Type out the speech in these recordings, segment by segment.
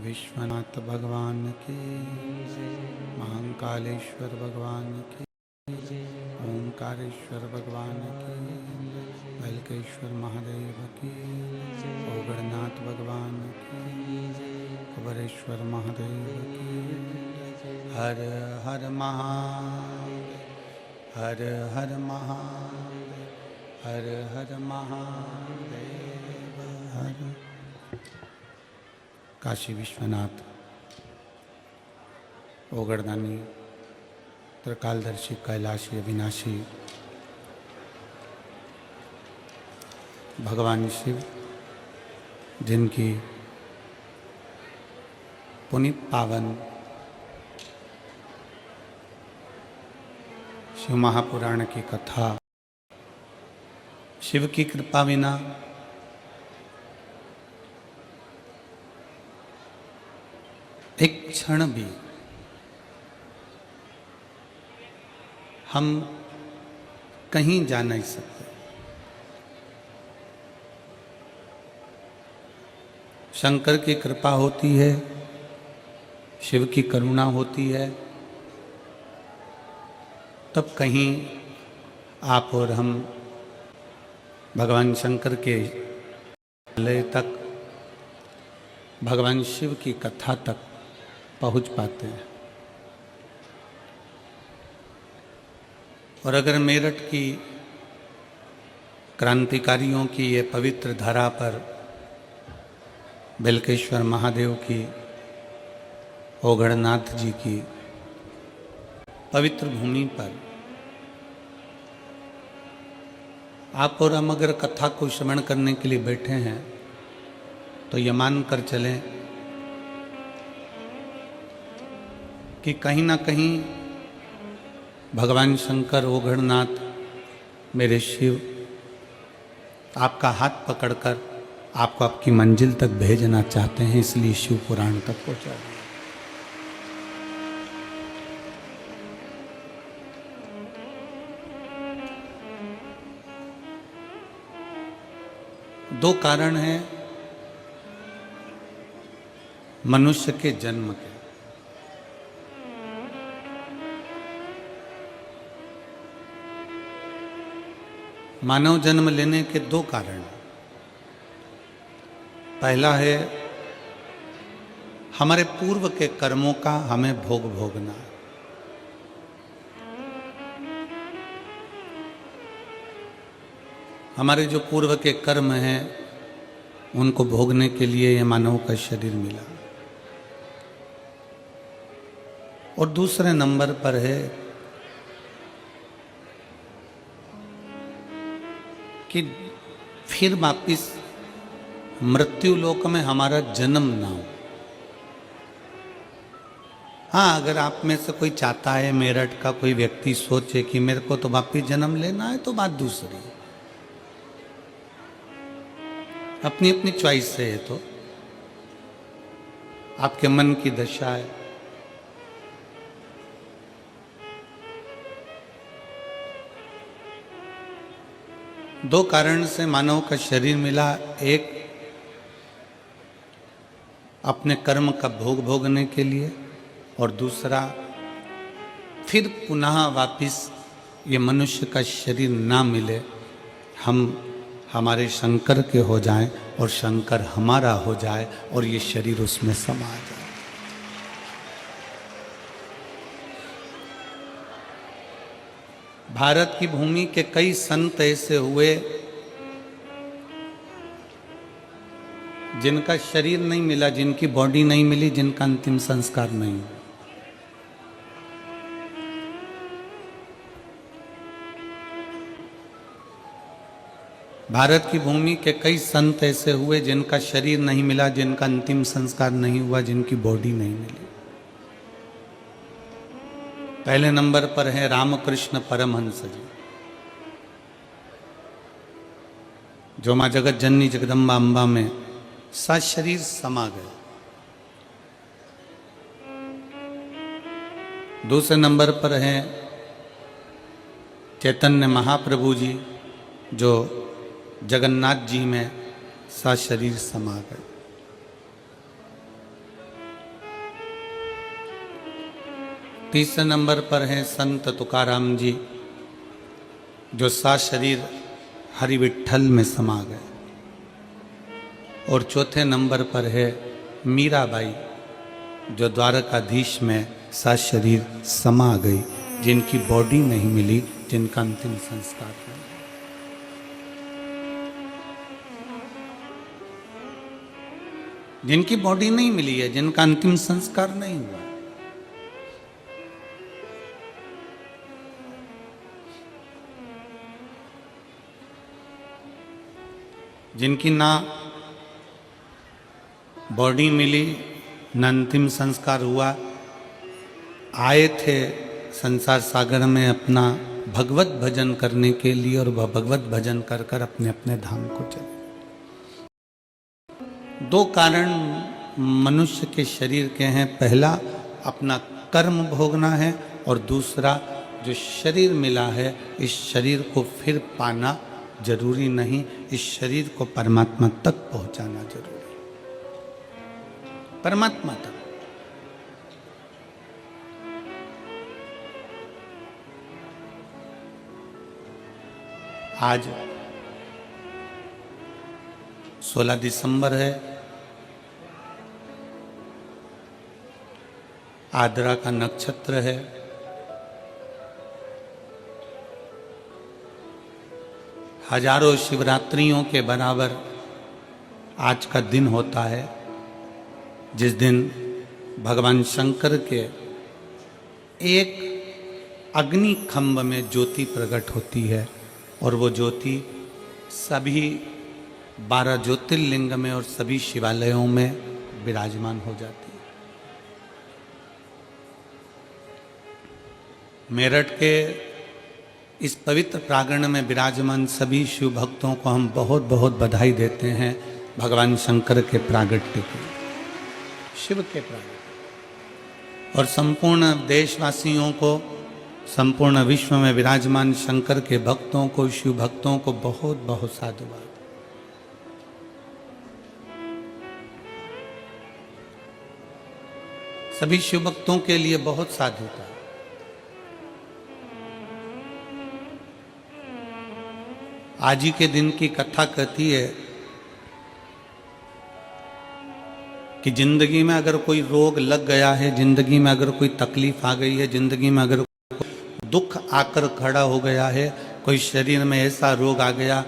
विश्वनाथ भगवान की, महाकालेश्वर भगवान की, ओंकारेश्वर भगवान की, भलकेश्वर महादेव की, ओगड़नाथ भगवान की, कुबरेश्वर महादेव की। हर हर महादेव, हर हर महादेव, हर हर महादेव, हर। काशी विश्वनाथ, ओगड़दानी, त्रिकालदर्शी, कैलाशी, अविनाशी भगवान शिव, जिनकी पुनीत पावन शिव महापुराण की कथा, शिव की कृपा बिना एक क्षण भी हम कहीं जा नहीं सकते। शंकर की कृपा होती है, शिव की करुणा होती है, तब कहीं आप और हम भगवान शंकर के लय तक, भगवान शिव की कथा तक पहुंच पाते हैं। और अगर मेरठ की क्रांतिकारियों की ये पवित्र धरा पर, बिलकेश्वर महादेव की, ओगड़नाथ जी की पवित्र भूमि पर आप और हम अगर कथा को श्रवण करने के लिए बैठे हैं, तो ये मान कर चलें कि कहीं ना कहीं भगवान शंकर, ओगड़नाथ, मेरे शिव आपका हाथ पकड़कर आपको आपकी मंजिल तक भेजना चाहते हैं, इसलिए शिव पुराण तक पहुंचा रहे हैं। दो कारण हैं मनुष्य के जन्म के। मानव जन्म लेने के दो कारण हैं। पहला है हमारे पूर्व के कर्मों का हमें भोग भोगना। हमारे जो पूर्व के कर्म हैं उनको भोगने के लिए ये मानव का शरीर मिला। और दूसरे नंबर पर है कि फिर वापिस मृत्यु लोक में हमारा जन्म ना हो। हाँ, अगर आप में से कोई चाहता है, मेरठ का कोई व्यक्ति सोचे कि मेरे को तो वापिस जन्म लेना है, तो बात दूसरी है। अपनी अपनी चॉइस से है, तो आपके मन की दशा है। दो कारण से मानव का शरीर मिला। एक अपने कर्म का भोग भोगने के लिए, और दूसरा फिर पुनः वापिस ये मनुष्य का शरीर ना मिले, हम हमारे शंकर के हो जाएं और शंकर हमारा हो जाए और ये शरीर उसमें समा जाए। भारत की भूमि के कई संत ऐसे हुए जिनका शरीर नहीं मिला, जिनकी बॉडी नहीं मिली, जिनका अंतिम संस्कार नहीं हुआ। भारत की भूमि के कई संत ऐसे हुए जिनका शरीर नहीं मिला, जिनका अंतिम संस्कार नहीं हुआ, जिनकी बॉडी नहीं मिली। पहले नंबर पर है रामकृष्ण परमहंस जी, जो मां जगत जननी जगदम्बा अम्बा में सशरीर समा गए। दूसरे नंबर पर हैं चैतन्य महाप्रभु जी, जो जगन्नाथ जी में सशरीर समा गए। तीसरे नंबर पर हैं संत तुकाराम जी, जो सशरीर हरि विठ्ठल में समा गए। और चौथे नंबर पर है मीराबाई, जो द्वारकाधीश में सशरीर समा गई, जिनकी बॉडी नहीं मिली, जिनका अंतिम संस्कार नहीं। जिनकी बॉडी नहीं मिली है, जिनका अंतिम संस्कार नहीं हुआ। जिनकी ना बॉडी मिली, न अंतिम संस्कार हुआ, आए थे संसार सागर में अपना भगवत भजन करने के लिए, और वह भगवत भजन कर कर अपने अपने धाम को चले। दो कारण मनुष्य के शरीर के हैं। पहला अपना कर्म भोगना है, और दूसरा जो शरीर मिला है, इस शरीर को फिर पाना जरूरी नहीं, इस शरीर को परमात्मा तक पहुंचाना जरूरी। परमात्मा तक। आज 16 दिसंबर है, आद्रा का नक्षत्र है। हजारों शिवरात्रियों के बराबर आज का दिन होता है, जिस दिन भगवान शंकर के एक अग्नि खंभ में ज्योति प्रकट होती है, और वो ज्योति सभी 12 ज्योतिर्लिंग में और सभी शिवालयों में विराजमान हो जाती है। मेरठ के इस पवित्र प्रांगण में विराजमान सभी शिव भक्तों को हम बहुत बहुत बधाई देते हैं भगवान शंकर के प्रागट्य को, शिव के प्रागट्य। और संपूर्ण देशवासियों को, संपूर्ण विश्व में विराजमान शंकर के भक्तों को, शिव भक्तों को बहुत बहुत साधुवाद। सभी शिव भक्तों के लिए बहुत साधु था। आज ही के दिन की कथा कहती है कि जिंदगी में अगर कोई रोग लग गया है, जिंदगी में अगर कोई तकलीफ आ गई है, जिंदगी में अगर दुख आकर खड़ा हो गया है, कोई शरीर में ऐसा रोग आ गया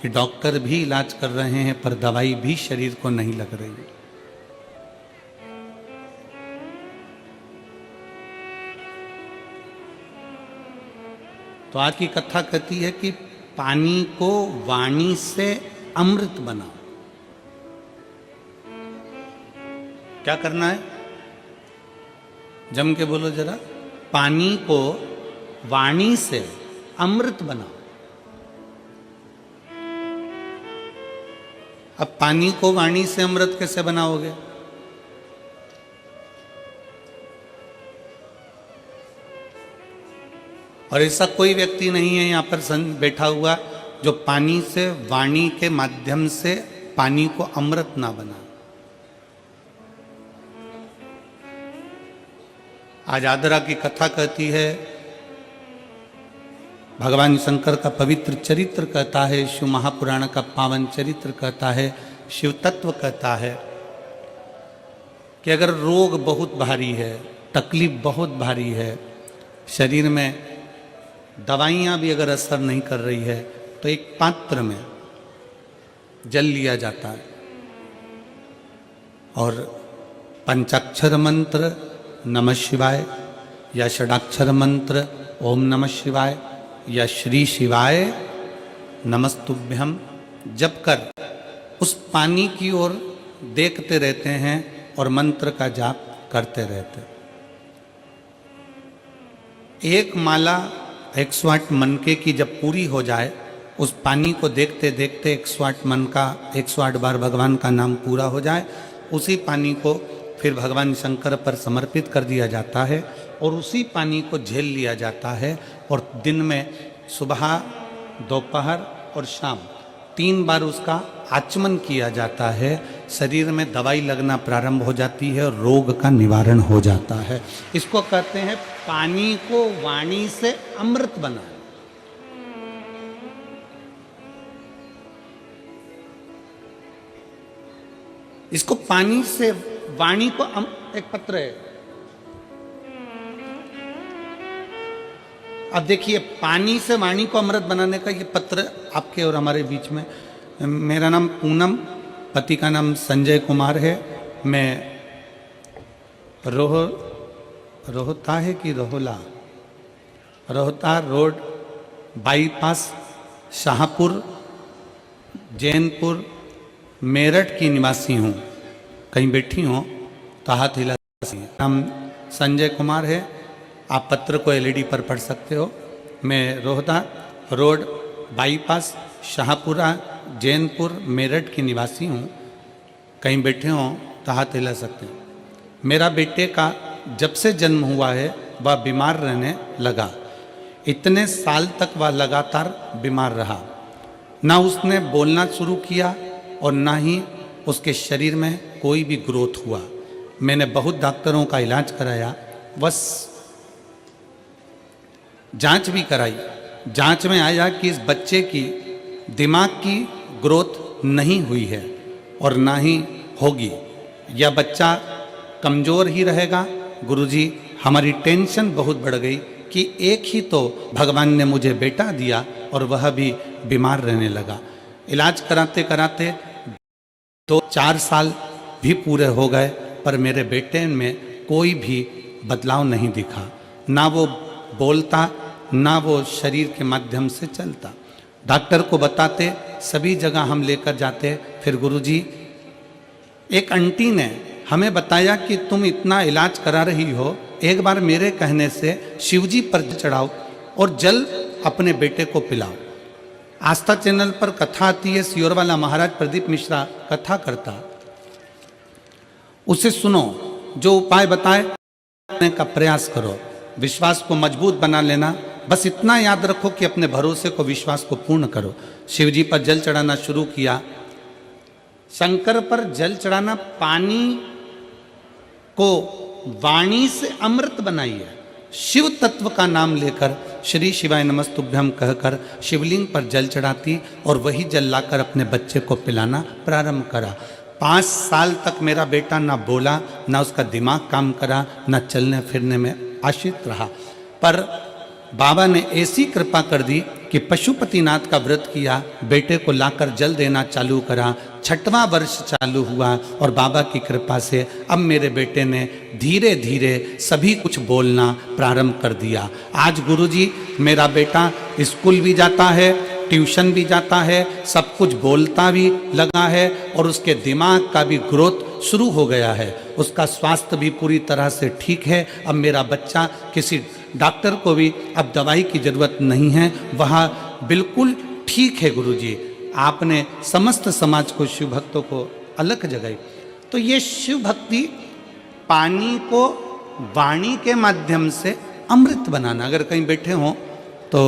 कि डॉक्टर भी इलाज कर रहे हैं पर दवाई भी शरीर को नहीं लग रही, तो आज की कथा कहती है कि पानी को वाणी से अमृत बनाओ। क्या करना है? जम के बोलो जरा। पानी को वाणी से अमृत बनाओ। अब पानी को वाणी से अमृत कैसे बनाओगे? और ऐसा कोई व्यक्ति नहीं है यहां पर बैठा हुआ जो पानी से, वाणी के माध्यम से पानी को अमृत ना बना। आज आदरा की कथा कहती है, भगवान शंकर का पवित्र चरित्र कहता है, शिव महापुराण का पावन चरित्र कहता है, शिव तत्व कहता है कि अगर रोग बहुत भारी है, तकलीफ बहुत भारी है, शरीर में दवाइयाँ भी अगर असर नहीं कर रही है, तो एक पात्र में जल लिया जाता है और पंचाक्षर मंत्र नमः शिवाय या षडाक्षर मंत्र ओम नमः शिवाय या श्री शिवाय नमस्तुभ्यम जप कर उस पानी की ओर देखते रहते हैं और मंत्र का जाप करते रहते। एक माला 108 मनके की जब पूरी हो जाए, उस पानी को देखते देखते 108 मन का 108 बार भगवान का नाम पूरा हो जाए, उसी पानी को फिर भगवान शंकर पर समर्पित कर दिया जाता है और उसी पानी को झेल लिया जाता है और दिन में सुबह, दोपहर और शाम 3 बार उसका आचमन किया जाता है। शरीर में दवाई लगना प्रारंभ हो जाती है और रोग का निवारण हो जाता है। इसको कहते हैं पानी को वाणी से अमृत बनाना। इसको पानी से वाणी को एक पत्र है। अब देखिए, पानी से वाणी को अमृत बनाने का ये पत्र आपके और हमारे बीच में। मेरा नाम पूनम, पति का नाम संजय कुमार है। मैं रोहता है कि रोहता रोड बाईपास शाहपुर जैनपुर मेरठ की निवासी हूँ। कहीं बैठी हो तो हाथ हिला। नाम संजय कुमार है। आप पत्र को एलईडी पर पढ़ सकते हो। मैं रोहता रोड बाईपास शाहपुरा जैनपुर मेरठ की निवासी हूँ। कहीं बैठे हो तो हाथ हिला सकते हो। मेरा बेटे का जब से जन्म हुआ है वह बीमार रहने लगा। इतने साल तक वह लगातार बीमार रहा। ना उसने बोलना शुरू किया और ना ही उसके शरीर में कोई भी ग्रोथ हुआ। मैंने बहुत डॉक्टरों का इलाज कराया, बस जांच भी कराई। जांच में आया कि इस बच्चे की दिमाग की ग्रोथ नहीं हुई है और ना ही होगी। यह बच्चा कमज़ोर ही रहेगा। गुरुजी, हमारी टेंशन बहुत बढ़ गई कि एक ही तो भगवान ने मुझे बेटा दिया और वह भी बीमार रहने लगा। इलाज कराते कराते 2-4 साल भी पूरे हो गए पर मेरे बेटे में कोई भी बदलाव नहीं दिखा। ना वो बोलता, ना वो शरीर के माध्यम से चलता। डॉक्टर को बताते, सभी जगह हम लेकर जाते। फिर गुरुजी, एक आंटी ने हमें बताया कि तुम इतना इलाज करा रही हो, एक बार मेरे कहने से शिवजी पर चढ़ाओ और जल अपने बेटे को पिलाओ। आस्था चैनल पर कथा आती है, सियोरवाला महाराज प्रदीप मिश्रा कथा करता, उसे सुनो, जो उपाय बताए का प्रयास करो, विश्वास को मजबूत बना लेना। बस इतना याद रखो कि अपने भरोसे को, विश्वास को पूर्ण करो। शिवजी पर जल चढ़ाना शुरू किया। शंकर पर जल चढ़ाना, पानी को वाणी से अमृत बनाई है। शिव तत्व का नाम लेकर श्री शिवाय नमस्तुभ्यम कहकर शिवलिंग पर जल चढ़ाती और वही जल लाकर अपने बच्चे को पिलाना प्रारंभ करा। 5 साल तक मेरा बेटा ना बोला, ना उसका दिमाग काम करा, ना चलने फिरने में आश्रित रहा। पर बाबा ने ऐसी कृपा कर दी कि पशुपतिनाथ का व्रत किया, बेटे को लाकर जल देना चालू करा। 6वां वर्ष चालू हुआ और बाबा की कृपा से अब मेरे बेटे ने धीरे धीरे सभी कुछ बोलना प्रारंभ कर दिया। आज गुरुजी मेरा बेटा स्कूल भी जाता है, ट्यूशन भी जाता है, सब कुछ बोलता भी लगा है और उसके दिमाग का भी ग्रोथ शुरू हो गया है। उसका स्वास्थ्य भी पूरी तरह से ठीक है। अब मेरा बच्चा किसी डॉक्टर को भी अब दवाई की जरूरत नहीं है, वह बिल्कुल ठीक है। गुरुजी आपने समस्त समाज को, शिव भक्तों को अलग जगाई। तो ये शिव भक्ति पानी को वाणी के माध्यम से अमृत बनाना। अगर कहीं बैठे हों तो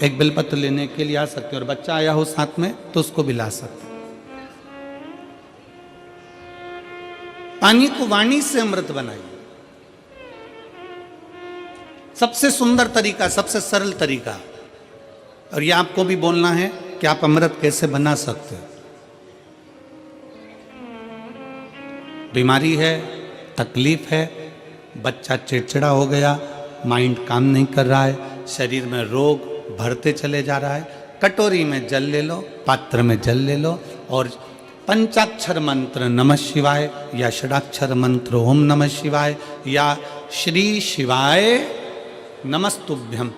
एक बेलपत्र लेने के लिए आ सकते हो और बच्चा आया हो साथ में तो उसको भी ला सकते। पानी को वाणी से अमृत बनाइए। सबसे सुंदर तरीका, सबसे सरल तरीका। और ये आपको भी बोलना है कि आप अमृत कैसे बना सकते हो। बीमारी है, तकलीफ है, बच्चा चिड़चिड़ा हो गया, माइंड काम नहीं कर रहा है, शरीर में रोग बढ़ते चले जा रहा है, कटोरी में जल ले लो, पात्र में जल ले लो और पंचाक्षर मंत्र नमः शिवाय या षडाक्षर मंत्र ओम नमः शिवाय या श्री शिवाय नमस्तुभ्यम,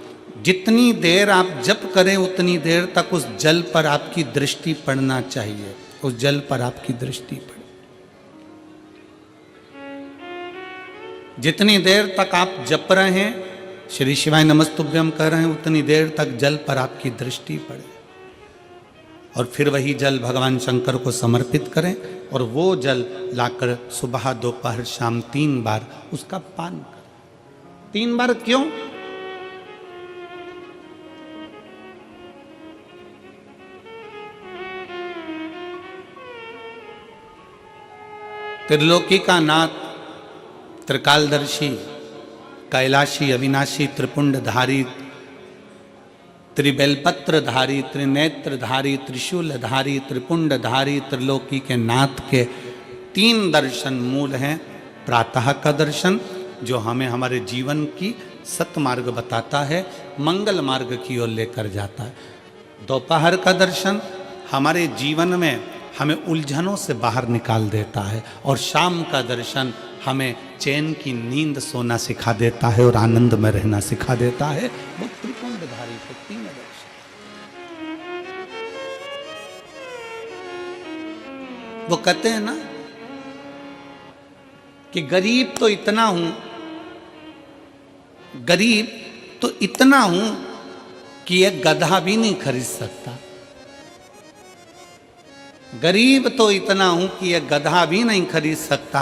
जितनी देर आप जप करें उतनी देर तक उस जल पर आपकी दृष्टि पड़ना चाहिए। उस जल पर आपकी दृष्टि पड़े। जितनी देर तक आप जप रहे हैं, श्री शिवाय नमस्तुभ्यम कह रहे हैं, उतनी देर तक जल पर आपकी दृष्टि पड़े। और फिर वही जल भगवान शंकर को समर्पित करें और वो जल लाकर सुबह दोपहर शाम 3 बार उसका पान करें। 3 बार क्यों? त्रिलोकी का नाथ, त्रिकालदर्शी, कैलाशी, अविनाशी, त्रिपुंडधारी, त्रिबेलपत्रधारी, त्रिनेत्रधारी, त्रिशूलधारी, त्रिपुंडधारी, त्रिलोकी के नाथ के 3 दर्शन मूल हैं। प्रातः का दर्शन जो हमें हमारे जीवन की सतमार्ग बताता है, मंगल मार्ग की ओर लेकर जाता है। दोपहर का दर्शन हमारे जीवन में हमें उलझनों से बाहर निकाल देता है और शाम का दर्शन हमें चैन की नींद सोना सिखा देता है और आनंद में रहना सिखा देता है। वो त्रिपुंडधारी के 3 दर्शन। वो कहते हैं ना कि गरीब तो इतना हूं, गरीब तो इतना हूं कि एक गधा भी नहीं खरीद सकता। गरीब तो इतना हूं कि एक गधा भी नहीं खरीद सकता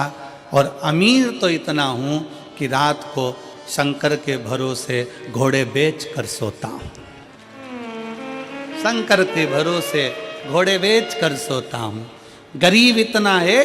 और अमीर तो इतना हूं कि रात को शंकर के भरोसे घोड़े बेच कर सोता हूं। शंकर के भरोसे घोड़े बेच कर सोता हूं। गरीब इतना है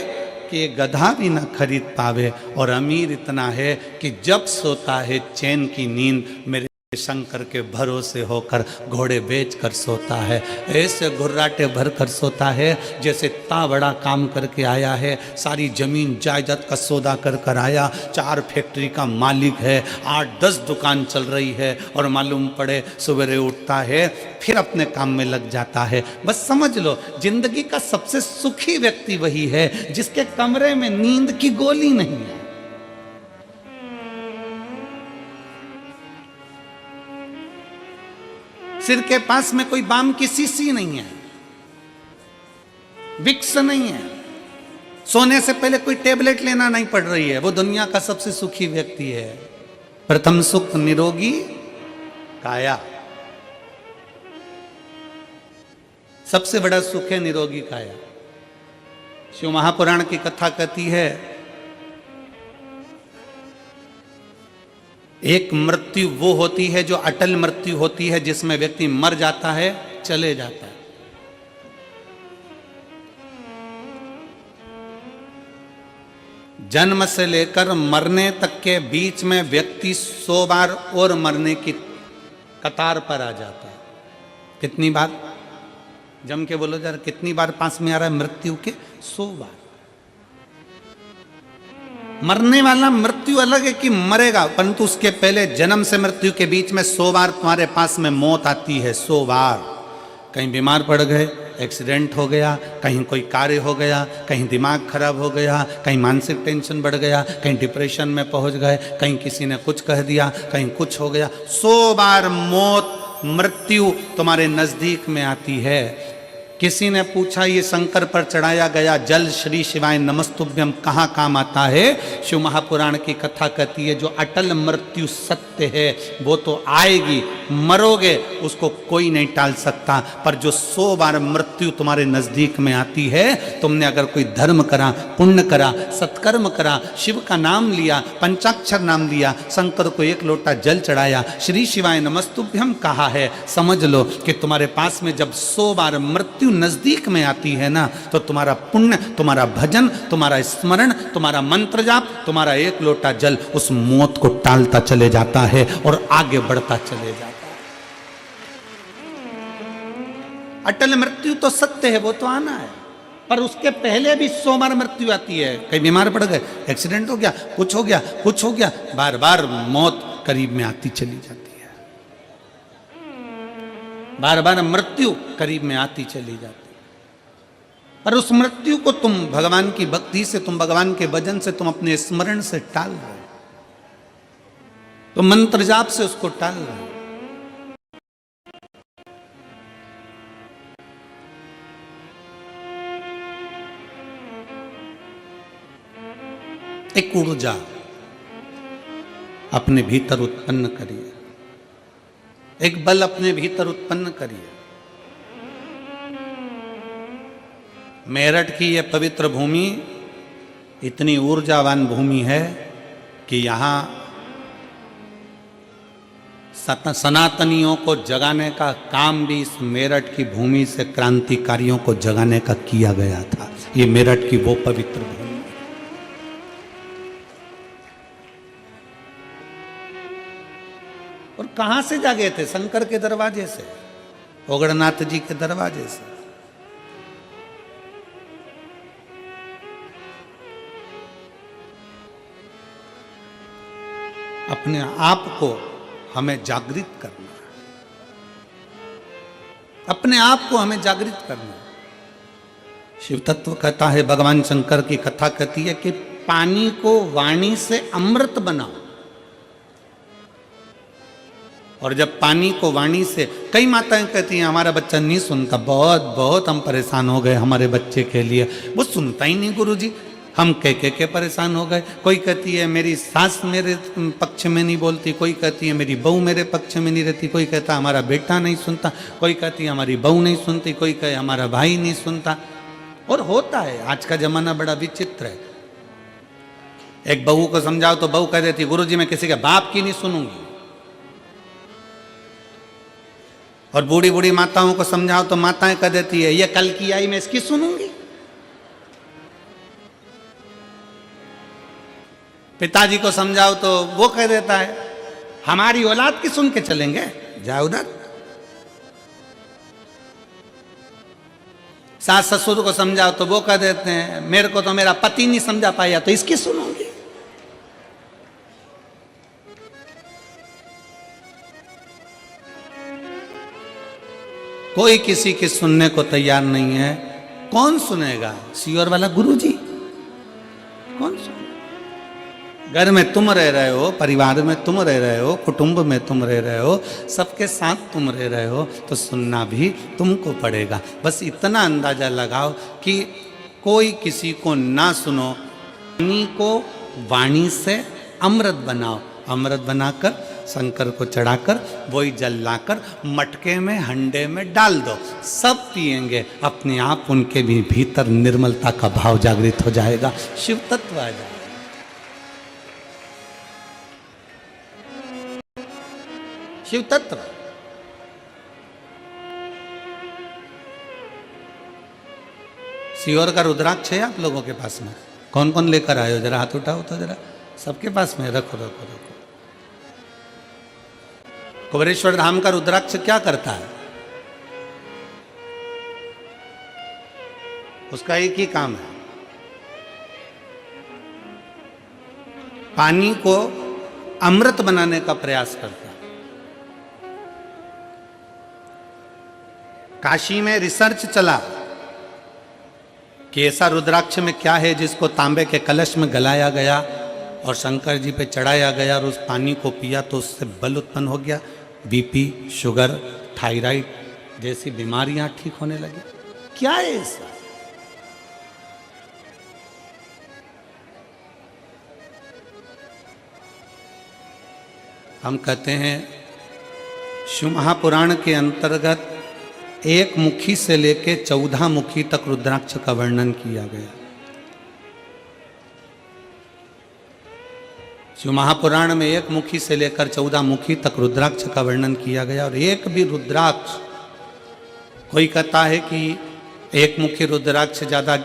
कि गधा भी ना खरीद पावे और अमीर इतना है कि जब सोता है चैन की नींद मेरे शंकर के भरोसे होकर घोड़े बेच कर सोता है। ऐसे घुर्राटे भर कर सोता है जैसे इतना बड़ा काम करके आया है, सारी जमीन जायदाद का सौदा कर कर आया, 4 फैक्ट्री का मालिक है, 8-10 दुकान चल रही है और मालूम पड़े सवेरे उठता है फिर अपने काम में लग जाता है। बस समझ लो जिंदगी का सबसे सुखी व्यक्ति वही है जिसके कमरे में नींद की गोली नहीं है। सिर के पास में कोई बाम की शीशी नहीं है, विक्स नहीं है, सोने से पहले कोई टेबलेट लेना नहीं पड़ रही है। वो दुनिया का सबसे सुखी व्यक्ति है। प्रथम सुख निरोगी काया, सबसे बड़ा सुख है निरोगी काया। शिव महापुराण की कथा कहती है एक मृत्यु वो होती है जो अटल मृत्यु होती है, जिसमें व्यक्ति मर जाता है, चले जाता है। जन्म से लेकर मरने तक के बीच में व्यक्ति 100 बार और मरने की कतार पर आ जाता है। कितनी बार? जम के बोलो जरा, कितनी बार पास में आ रहा है मृत्यु के? 100 बार। मरने वाला मृत्यु अलग है कि मरेगा, परंतु उसके पहले जन्म से मृत्यु के बीच में 100 बार तुम्हारे पास में मौत आती है। 100 बार। कहीं बीमार पड़ गए, एक्सीडेंट हो गया, कहीं कोई कार्य हो गया, कहीं दिमाग खराब हो गया, कहीं मानसिक टेंशन बढ़ गया, कहीं डिप्रेशन में पहुंच गए, कहीं किसी ने कुछ कह दिया, कहीं कुछ हो गया। 100 बार मौत मृत्यु तुम्हारे नजदीक में आती है। किसी ने पूछा ये शंकर पर चढ़ाया गया जल श्री शिवाय नमस्तुभ्यम कहाँ काम आता है? शिव महापुराण की कथा कहती है जो अटल मृत्यु सत्य है वो तो आएगी, मरोगे उसको कोई नहीं टाल सकता, पर जो 100 बार मृत्यु तुम्हारे नजदीक में आती है, तुमने अगर कोई धर्म करा, पुण्य करा, सत्कर्म करा, शिव का नाम लिया, पंचाक्षर नाम लिया, शंकर को 1 लोटा जल चढ़ाया, श्री शिवाय नमस्तुभ्यम कहा है, समझ लो कि तुम्हारे पास में जब 100 बार मृत्यु नजदीक में आती है ना, तो तुम्हारा पुण्य, तुम्हारा भजन, तुम्हारा स्मरण, तुम्हारा मंत्र जाप, तुम्हारा 1 लोटा जल उस मौत को टालता चले जाता है और आगे बढ़ता चले जाता है। अटल मृत्यु तो सत्य है, वो तो आना है, पर उसके पहले भी 100 बार मृत्यु आती है। कहीं बीमार पड़ गए, एक्सीडेंट हो गया, कुछ हो गया, कुछ हो गया, बार बार मौत करीब में आती चली जाती है। बार बार मृत्यु करीब में आती चली जाती है। पर उस मृत्यु को तुम भगवान की भक्ति से, तुम भगवान के भजन से, तुम अपने स्मरण से टाल रहे हो, तो मंत्र जाप से उसको टाल रहे हो। एक ऊर्जा अपने भीतर उत्पन्न करिए, एक बल अपने भीतर उत्पन्न करिए। मेरठ की यह पवित्र भूमि इतनी ऊर्जावान भूमि है कि यहाँ सनातनियों को जगाने का काम भी इस मेरठ की भूमि से क्रांतिकारियों को जगाने का किया गया था। ये मेरठ की वो पवित्र भूमि। और कहां से जागे थे? शंकर के दरवाजे से, ओगड़नाथ जी के दरवाजे से। अपने आप को हमें जागृत करना, अपने आप को हमें जागृत करना। शिव तत्व कहता है, भगवान शंकर की कथा कहती है कि पानी को वाणी से अमृत बनाओ। और जब पानी को वाणी से, कई माताएं कहती हैं हमारा बच्चा नहीं सुनता, बहुत बहुत हम परेशान हो गए हमारे बच्चे के लिए, वो सुनता ही नहीं गुरुजी, हम कह के परेशान हो गए। कोई कहती है मेरी सास मेरे पक्ष में नहीं बोलती, कोई कहती है मेरी बहू मेरे पक्ष में नहीं रहती, कोई कहता हमारा बेटा नहीं सुनता, कोई कहती है हमारी बहू नहीं सुनती, कोई कहे हमारा भाई नहीं सुनता। और होता है, आज का जमाना बड़ा विचित्र है। एक बहू को समझाओ तो बहू कह देती गुरुजी मैं किसी के बाप की नहीं सुनूंगी, और बूढ़ी बूढ़ी माताओं को समझाओ तो माताएं कह देती है ये कल की आई मैं इसकी सुनूंगी। पिताजी को समझाओ तो वो कह देता है हमारी औलाद की सुन के चलेंगे, जाओ उधर। सास ससुर को समझाओ तो वो कह देते हैं मेरे को तो मेरा पति नहीं समझा पाया तो इसकी सुनूंगी। कोई किसी की सुनने को तैयार नहीं है। कौन सुनेगा? सियोर वाला गुरुजी कौन सुनेगा? घर में तुम रह रहे हो, परिवार में तुम रह रहे हो, कुटुंब में तुम रह रहे हो, सबके साथ तुम रह रहे हो, तो सुनना भी तुमको पड़ेगा। बस इतना अंदाजा लगाओ कि कोई किसी को ना सुनो, वाणी को वाणी से अमृत बनाओ, अमृत बनाकर शंकर को चढ़ाकर वही जल लाकर मटके में हंडे में डाल दो, सब पिएंगे, अपने आप उनके भी भीतर निर्मलता का भाव जागृत हो जाएगा, शिव तत्व आ जाएगा। शिव तत्व। सीहोर का रुद्राक्ष है आप लोगों के पास में? कौन कौन लेकर आए हो? जरा हाथ उठाओ तो जरा, सबके पास में रखो रखो रखो। कुबेरेश्वर धाम का रुद्राक्ष क्या करता है? उसका एक ही काम है, पानी को अमृत बनाने का प्रयास करता है। काशी में रिसर्च चला कि ऐसा रुद्राक्ष में क्या है जिसको तांबे के कलश में गलाया गया और शंकर जी पे चढ़ाया गया और उस पानी को पिया तो उससे बल उत्पन्न हो गया, बीपी, शुगर, थायराइड जैसी बीमारियां ठीक होने लगी। क्या है ऐसा? हम कहते हैं शिव महापुराण के अंतर्गत एक मुखी से लेके 14 मुखी तक रुद्राक्ष का वर्णन किया गया। शिव महापुराण में एक मुखी से लेकर 14 मुखी तक रुद्राक्ष का वर्णन किया गया और एक भी रुद्राक्ष, कोई कहता है कि एक मुखी रुद्राक्ष ज्यादा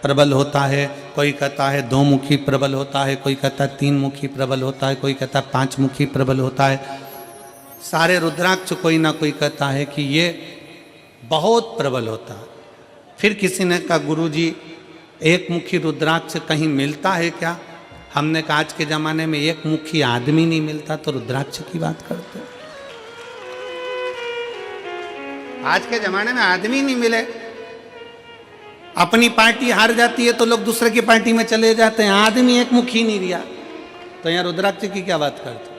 प्रबल होता है, कोई कहता है 2 मुखी प्रबल होता है, कोई कहता है 3 मुखी प्रबल होता है, कोई कहता है 5 मुखी प्रबल होता है। सारे रुद्राक्ष कोई ना कोई कहता है कि ये बहुत प्रबल होता है। फिर किसी ने कहा गुरुजी एक मुखी रुद्राक्ष कहीं मिलता है क्या? हमने कहा आज के जमाने में एक मुखी आदमी नहीं मिलता तो रुद्राक्ष की बात करते। आज के जमाने में आदमी नहीं मिले, अपनी पार्टी हार जाती है तो लोग दूसरे की पार्टी में चले जाते हैं, आदमी एक मुखी नहीं रिया तो यहां रुद्राक्ष की क्या बात करते?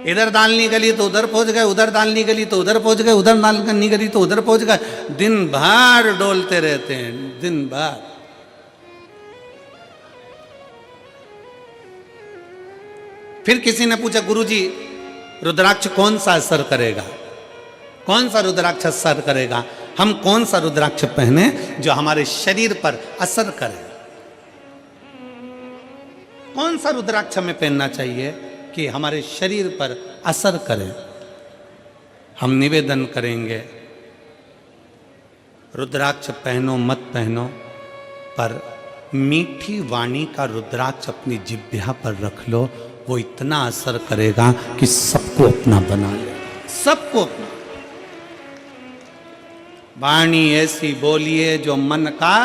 इधर दाल नहीं गली तो उधर पहुंच गए, उधर दाल नहीं गली तो उधर पहुंच गए, उधर दाल नहीं गली तो उधर पहुंच गए, दिन भर डोलते रहते हैं, दिन भर। फिर किसी ने पूछा गुरुजी रुद्राक्ष कौन सा असर करेगा, कौन सा रुद्राक्ष असर करेगा? हम कौन सा रुद्राक्ष पहने जो हमारे शरीर पर असर करे? कौन सा रुद्राक्ष हमें पहनना चाहिए कि हमारे शरीर पर असर करे? हम निवेदन करेंगे रुद्राक्ष पहनो मत पहनो, पर मीठी वाणी का रुद्राक्ष अपनी जिह्वा पर रख लो, वो इतना असर करेगा कि सबको अपना बना ले, सबको अपना। वाणी ऐसी बोलिए जो मन का,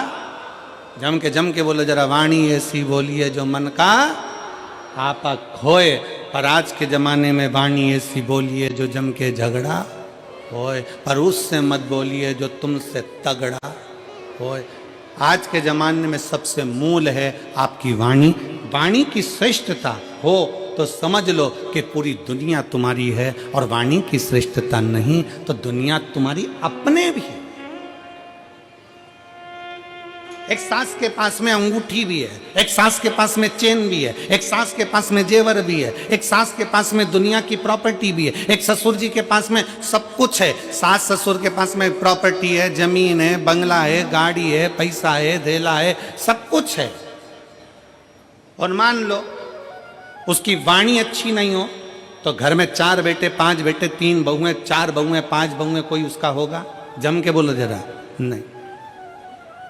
जम के बोलो जरा, वाणी ऐसी बोलिए जो मन का आपा खोए। पर आज के ज़माने में वाणी ऐसी बोलिए जो जम के झगड़ा होए, पर उससे मत बोलिए जो तुमसे तगड़ा होए। आज के ज़माने में सबसे मूल है आपकी वाणी। वाणी की श्रेष्ठता हो तो समझ लो कि पूरी दुनिया तुम्हारी है, और वाणी की श्रेष्ठता नहीं तो दुनिया तुम्हारी अपने भी है। एक सास के पास में अंगूठी भी है, एक सास के पास में चेन भी है, एक सास के पास में जेवर भी है, एक सास के पास में दुनिया की प्रॉपर्टी भी है, एक ससुर जी के पास में सब कुछ है। सास ससुर के पास में प्रॉपर्टी है, जमीन है, बंगला है, गाड़ी है, पैसा है, धेला है, सब कुछ है। और मान लो उसकी वाणी अच्छी नहीं हो तो घर में 4 बेटे 5 बेटे 3 बहुएं 4 बहुएं 5 बहुएं, कोई उसका होगा? जम के बोलो जरा, नहीं।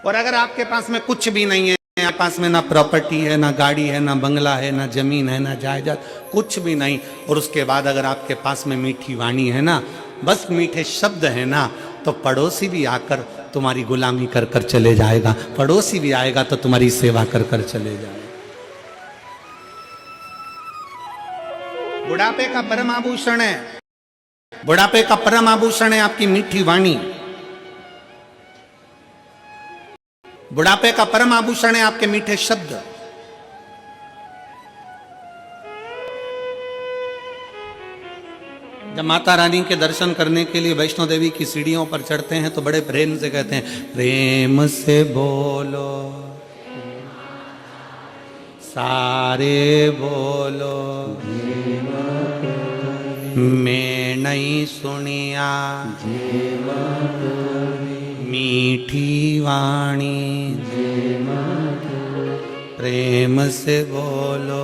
और अगर आपके पास में कुछ भी नहीं है, आपके पास में ना प्रॉपर्टी है, ना गाड़ी है, ना बंगला है, ना जमीन है, ना जायदाद, कुछ भी नहीं, और उसके बाद अगर आपके पास में मीठी वाणी है ना, बस मीठे शब्द है ना, तो पड़ोसी भी आकर तुम्हारी गुलामी कर कर चले जाएगा, पड़ोसी भी आएगा तो तुम्हारी सेवा कर कर चले जाएगा। बुढ़ापे का परम आभूषण है, बुढ़ापे का परम आभूषण है आपकी मीठी वाणी। बुढ़ापे का परम आभूषण है आपके मीठे शब्द। जब माता रानी के दर्शन करने के लिए वैष्णो देवी की सीढ़ियों पर चढ़ते हैं तो बड़े प्रेम से कहते हैं, प्रेम से बोलो सारे बोलो, मैं नहीं सुनिया मीठी वाणी, प्रेम से बोलो।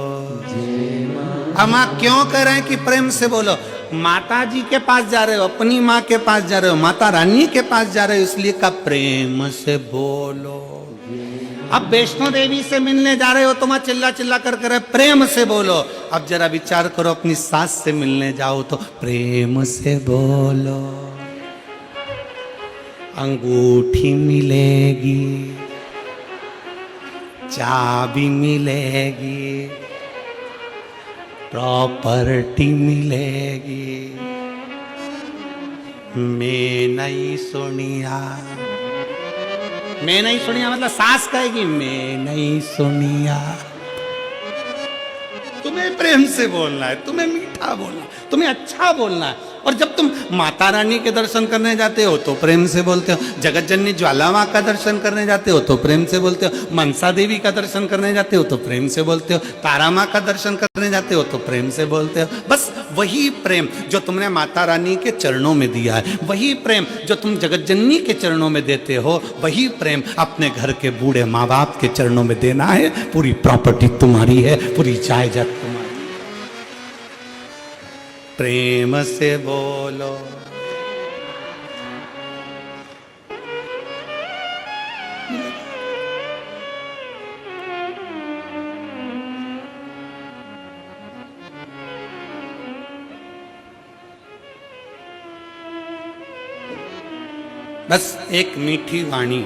हम क्यों कह रहे हैं कि प्रेम से बोलो? माता जी के पास जा रहे हो, अपनी माँ के पास जा रहे हो, माता रानी के पास जा रहे हो, इसलिए का प्रेम से बोलो। अब वैष्णो देवी से मिलने जा रहे हो तो वहां चिल्ला चिल्ला कर कर प्रेम से बोलो। अब जरा विचार करो, अपनी सास से मिलने जाओ तो प्रेम से बोलो। अंगूठी मिलेगी, चाबी मिलेगी, प्रॉपर्टी मिलेगी, मैं नहीं सुनिया। मैं नहीं सुनिया मतलब सास कहेगी मैं नहीं सुनिया। तुम्हें प्रेम से बोलना है, तुम्हें मीठा बोलना है, तुम्हें अच्छा बोलना है। और जब तुम माता रानी के दर्शन करने जाते हो तो प्रेम से बोलते हो, जगत जननी ज्वाला माँ का दर्शन करने जाते हो तो प्रेम से बोलते हो, मनसा देवी का दर्शन करने जाते हो तो प्रेम से बोलते हो, तारा माँ का दर्शन करने जाते हो तो प्रेम से बोलते हो। बस वही प्रेम जो तुमने माता रानी के चरणों में दिया है, वही प्रेम जो तुम जगत जननी के चरणों में देते हो, वही प्रेम अपने घर के बूढ़े माँ बाप के चरणों में देना है। पूरी प्रॉपर्टी तुम्हारी है, पूरी जायदाद तुम्हारी। प्रेम से बोलो। बस एक मीठी वाणी,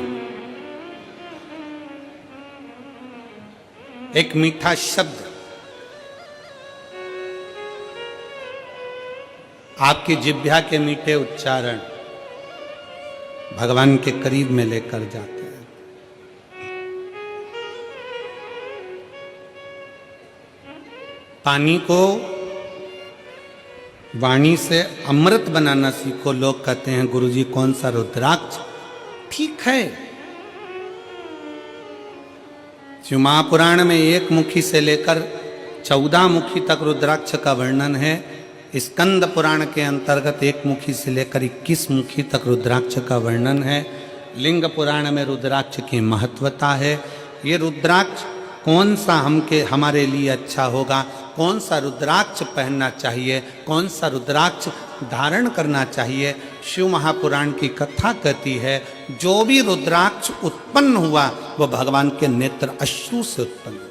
एक मीठा शब्द आपकी जिह्वा के मीठे उच्चारण भगवान के करीब में लेकर जाते हैं। पानी को वाणी से अमृत बनाना सीखो। लोग कहते हैं गुरुजी कौन सा रुद्राक्ष? ठीक है, शिव महापुराण में 1 मुखी से लेकर 14 मुखी तक रुद्राक्ष का वर्णन है। स्कंद पुराण के अंतर्गत 1 मुखी से लेकर 21 मुखी तक रुद्राक्ष का वर्णन है। लिंग पुराण में रुद्राक्ष की महत्वता है। ये रुद्राक्ष कौन सा हमारे लिए अच्छा होगा, कौन सा रुद्राक्ष पहनना चाहिए, कौन सा रुद्राक्ष धारण करना चाहिए, शिव महापुराण की कथा कहती है जो भी रुद्राक्ष उत्पन्न हुआ वो भगवान के नेत्र अश्रु से उत्पन्न हुआ।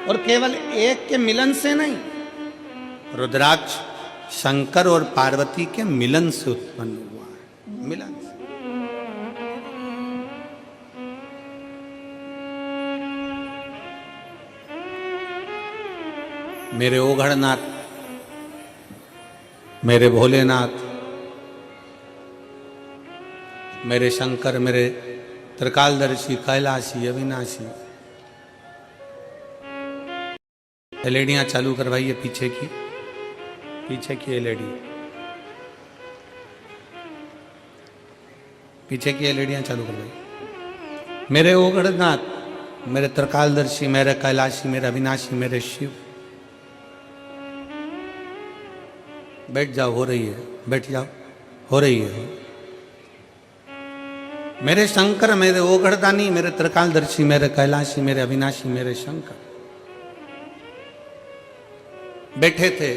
और केवल एक के मिलन से नहीं, रुद्राक्ष शंकर और पार्वती के मिलन से उत्पन्न हुआ है। मिलन से। मेरे ओघड़नाथ, मेरे भोलेनाथ, मेरे शंकर, मेरे त्रिकालदर्शी, कैलाशी, अविनाशी। एलईडियां चालू करवाइए पीछे की एलईडी, पीछे की एलईडियां चालू करवाइए। मेरे ओघड़नाथ, मेरे त्रिकालदर्शी, मेरे कैलाशी, मेरे अविनाशी, मेरे शिव। बैठ जाओ, हो रही है, बैठ जाओ, हो रही है। मेरे शंकर, मेरे ओघड़दानी, मेरे त्रिकालदर्शी, मेरे कैलाशी, मेरे अविनाशी, मेरे शंकर बैठे थे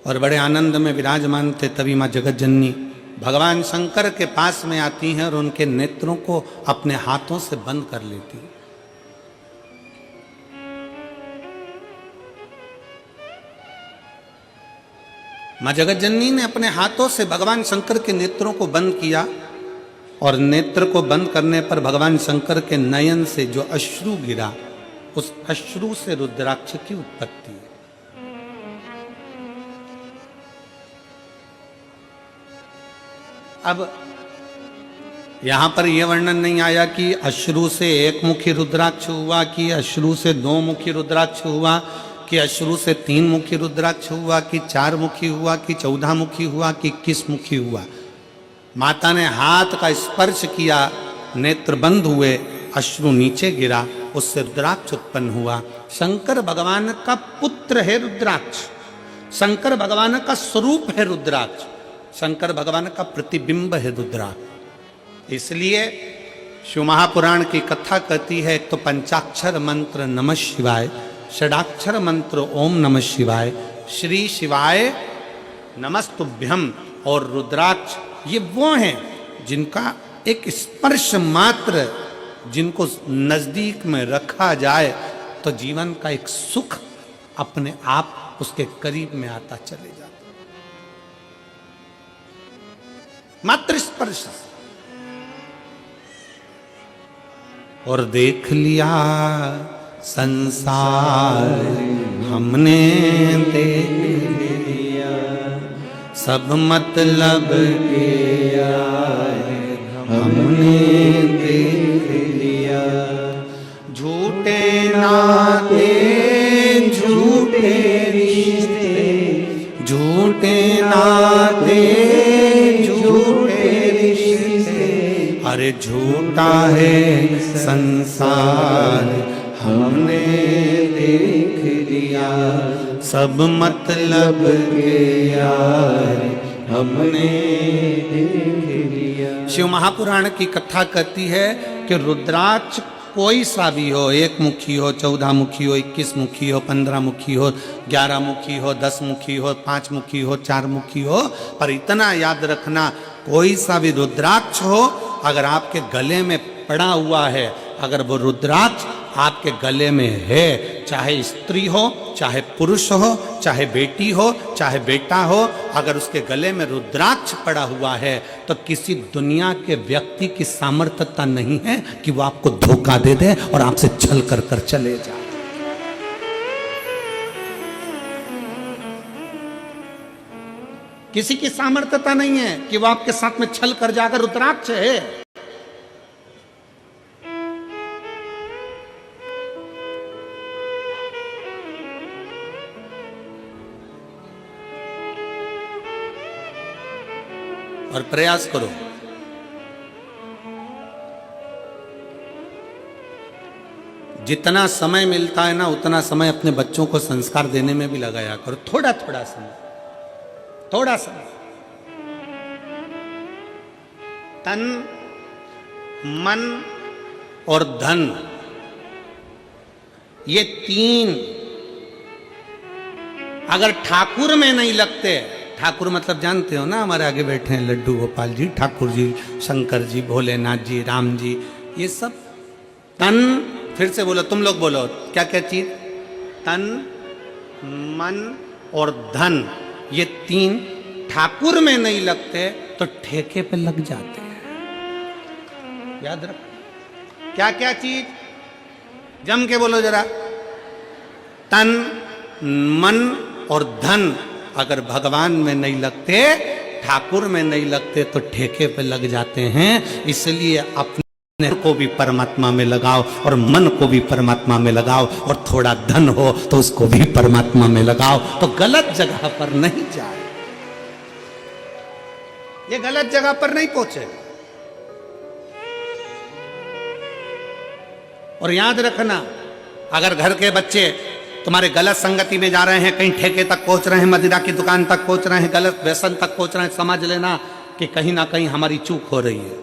और बड़े आनंद में विराजमान थे। तभी मां जगत जननी भगवान शंकर के पास में आती हैं और उनके नेत्रों को अपने हाथों से बंद कर लेती हैं। मां जगत जननी ने अपने हाथों से भगवान शंकर के नेत्रों को बंद किया और नेत्र को बंद करने पर भगवान शंकर के नयन से जो अश्रु गिरा, उस अश्रु से रुद्राक्ष की उत्पत्ति है। अब यहां पर यह वर्णन नहीं आया कि अश्रु से 1 मुखी रुद्राक्ष हुआ, कि अश्रु से 2 मुखी रुद्राक्ष हुआ, कि अश्रु से 3 मुखी रुद्राक्ष हुआ, कि 4 मुखी हुआ, कि 14 मुखी हुआ, कि 21 मुखी हुआ। माता ने हाथ का स्पर्श किया, नेत्र बंद हुए, अश्रु नीचे गिरा, उससे रुद्राक्ष उत्पन्न हुआ। शंकर भगवान का पुत्र है रुद्राक्ष, शंकर भगवान का स्वरूप है रुद्राक्ष, शंकर भगवान का प्रतिबिंब है रुद्राक्ष। इसलिए शिव महापुराण की कथा कहती है, एक तो पंचाक्षर मंत्र नमः शिवाय, षडाक्षर मंत्र ओम नमः शिवाय, श्री शिवाय नमस्तुभ्यम और रुद्राक्ष, ये वो हैं जिनका एक स्पर्श मात्र, जिनको नजदीक में रखा जाए तो जीवन का एक सुख अपने आप उसके करीब में आता चले जाता, मात्र स्पर्श। और देख लिया संसार हमने देख लिया, सब मतलब के यार हमने देख लिया, झूठे नाते झूठे रिश्ते, झूठे नाते झूठे रिश्ते, अरे झूठा है संसार हमने देख लिया, सब मतलब के यार हमने देख लिया। शिव महापुराण की कथा कहती है कि रुद्राक्ष कोई सा भी हो, 1 मुखी हो, 14 मुखी हो, 21 मुखी हो, 15 मुखी हो, 11 मुखी हो, 10 मुखी हो, 5 मुखी हो, 4 मुखी हो, पर इतना याद रखना, कोई सा भी रुद्राक्ष हो, अगर आपके गले में पड़ा हुआ है, अगर वो रुद्राक्ष आपके गले में है, चाहे स्त्री हो, चाहे पुरुष हो, चाहे बेटी हो, चाहे बेटा हो, अगर उसके गले में रुद्राक्ष पड़ा हुआ है तो किसी दुनिया के व्यक्ति की सामर्थ्यता नहीं है कि वो आपको धोखा दे दे और आपसे छल कर कर चले जाए। किसी की सामर्थ्यता नहीं है कि वो आपके साथ में छल कर जाकर, रुद्राक्ष है। और प्रयास करो, जितना समय मिलता है ना उतना समय अपने बच्चों को संस्कार देने में भी लगाया करो, थोड़ा थोड़ा समय, थोड़ा समय। तन, मन और धन, ये 3 अगर ठाकुर में नहीं लगते, ठाकुर मतलब जानते हो ना, हमारे आगे बैठे हैं लड्डू गोपाल जी, ठाकुर जी, शंकर जी, भोलेनाथ जी, राम जी, ये सब तन, फिर से बोलो, तुम लोग बोलो, क्या क्या चीज? तन, मन और धन, ये 3 ठाकुर में नहीं लगते तो ठेके पे लग जाते हैं। याद रखो, क्या क्या चीज? जम के बोलो जरा। तन, मन और धन अगर भगवान में नहीं लगते, ठाकुर में नहीं लगते तो ठेके पे लग जाते हैं। इसलिए अपने को भी परमात्मा में लगाओ और मन को भी परमात्मा में लगाओ, और थोड़ा धन हो तो उसको भी परमात्मा में लगाओ, तो गलत जगह पर नहीं जाए, ये गलत जगह पर नहीं पहुंचे। और याद रखना, अगर घर के बच्चे तुम्हारे गलत संगति में जा रहे हैं, कहीं ठेके तक पहुंच रहे हैं, मदिरा की दुकान तक पहुंच रहे हैं, गलत व्यसन तक पहुंच रहे हैं, समझ लेना कि कहीं ना कहीं हमारी चूक हो रही है।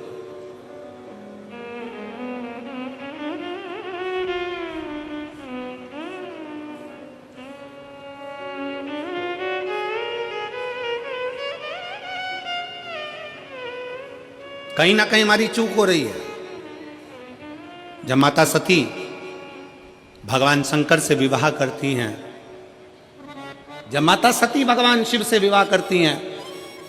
कहीं ना कहीं हमारी चूक हो रही है। जब माता सती भगवान शंकर से विवाह करती हैं, जब माता सती भगवान शिव से विवाह करती हैं,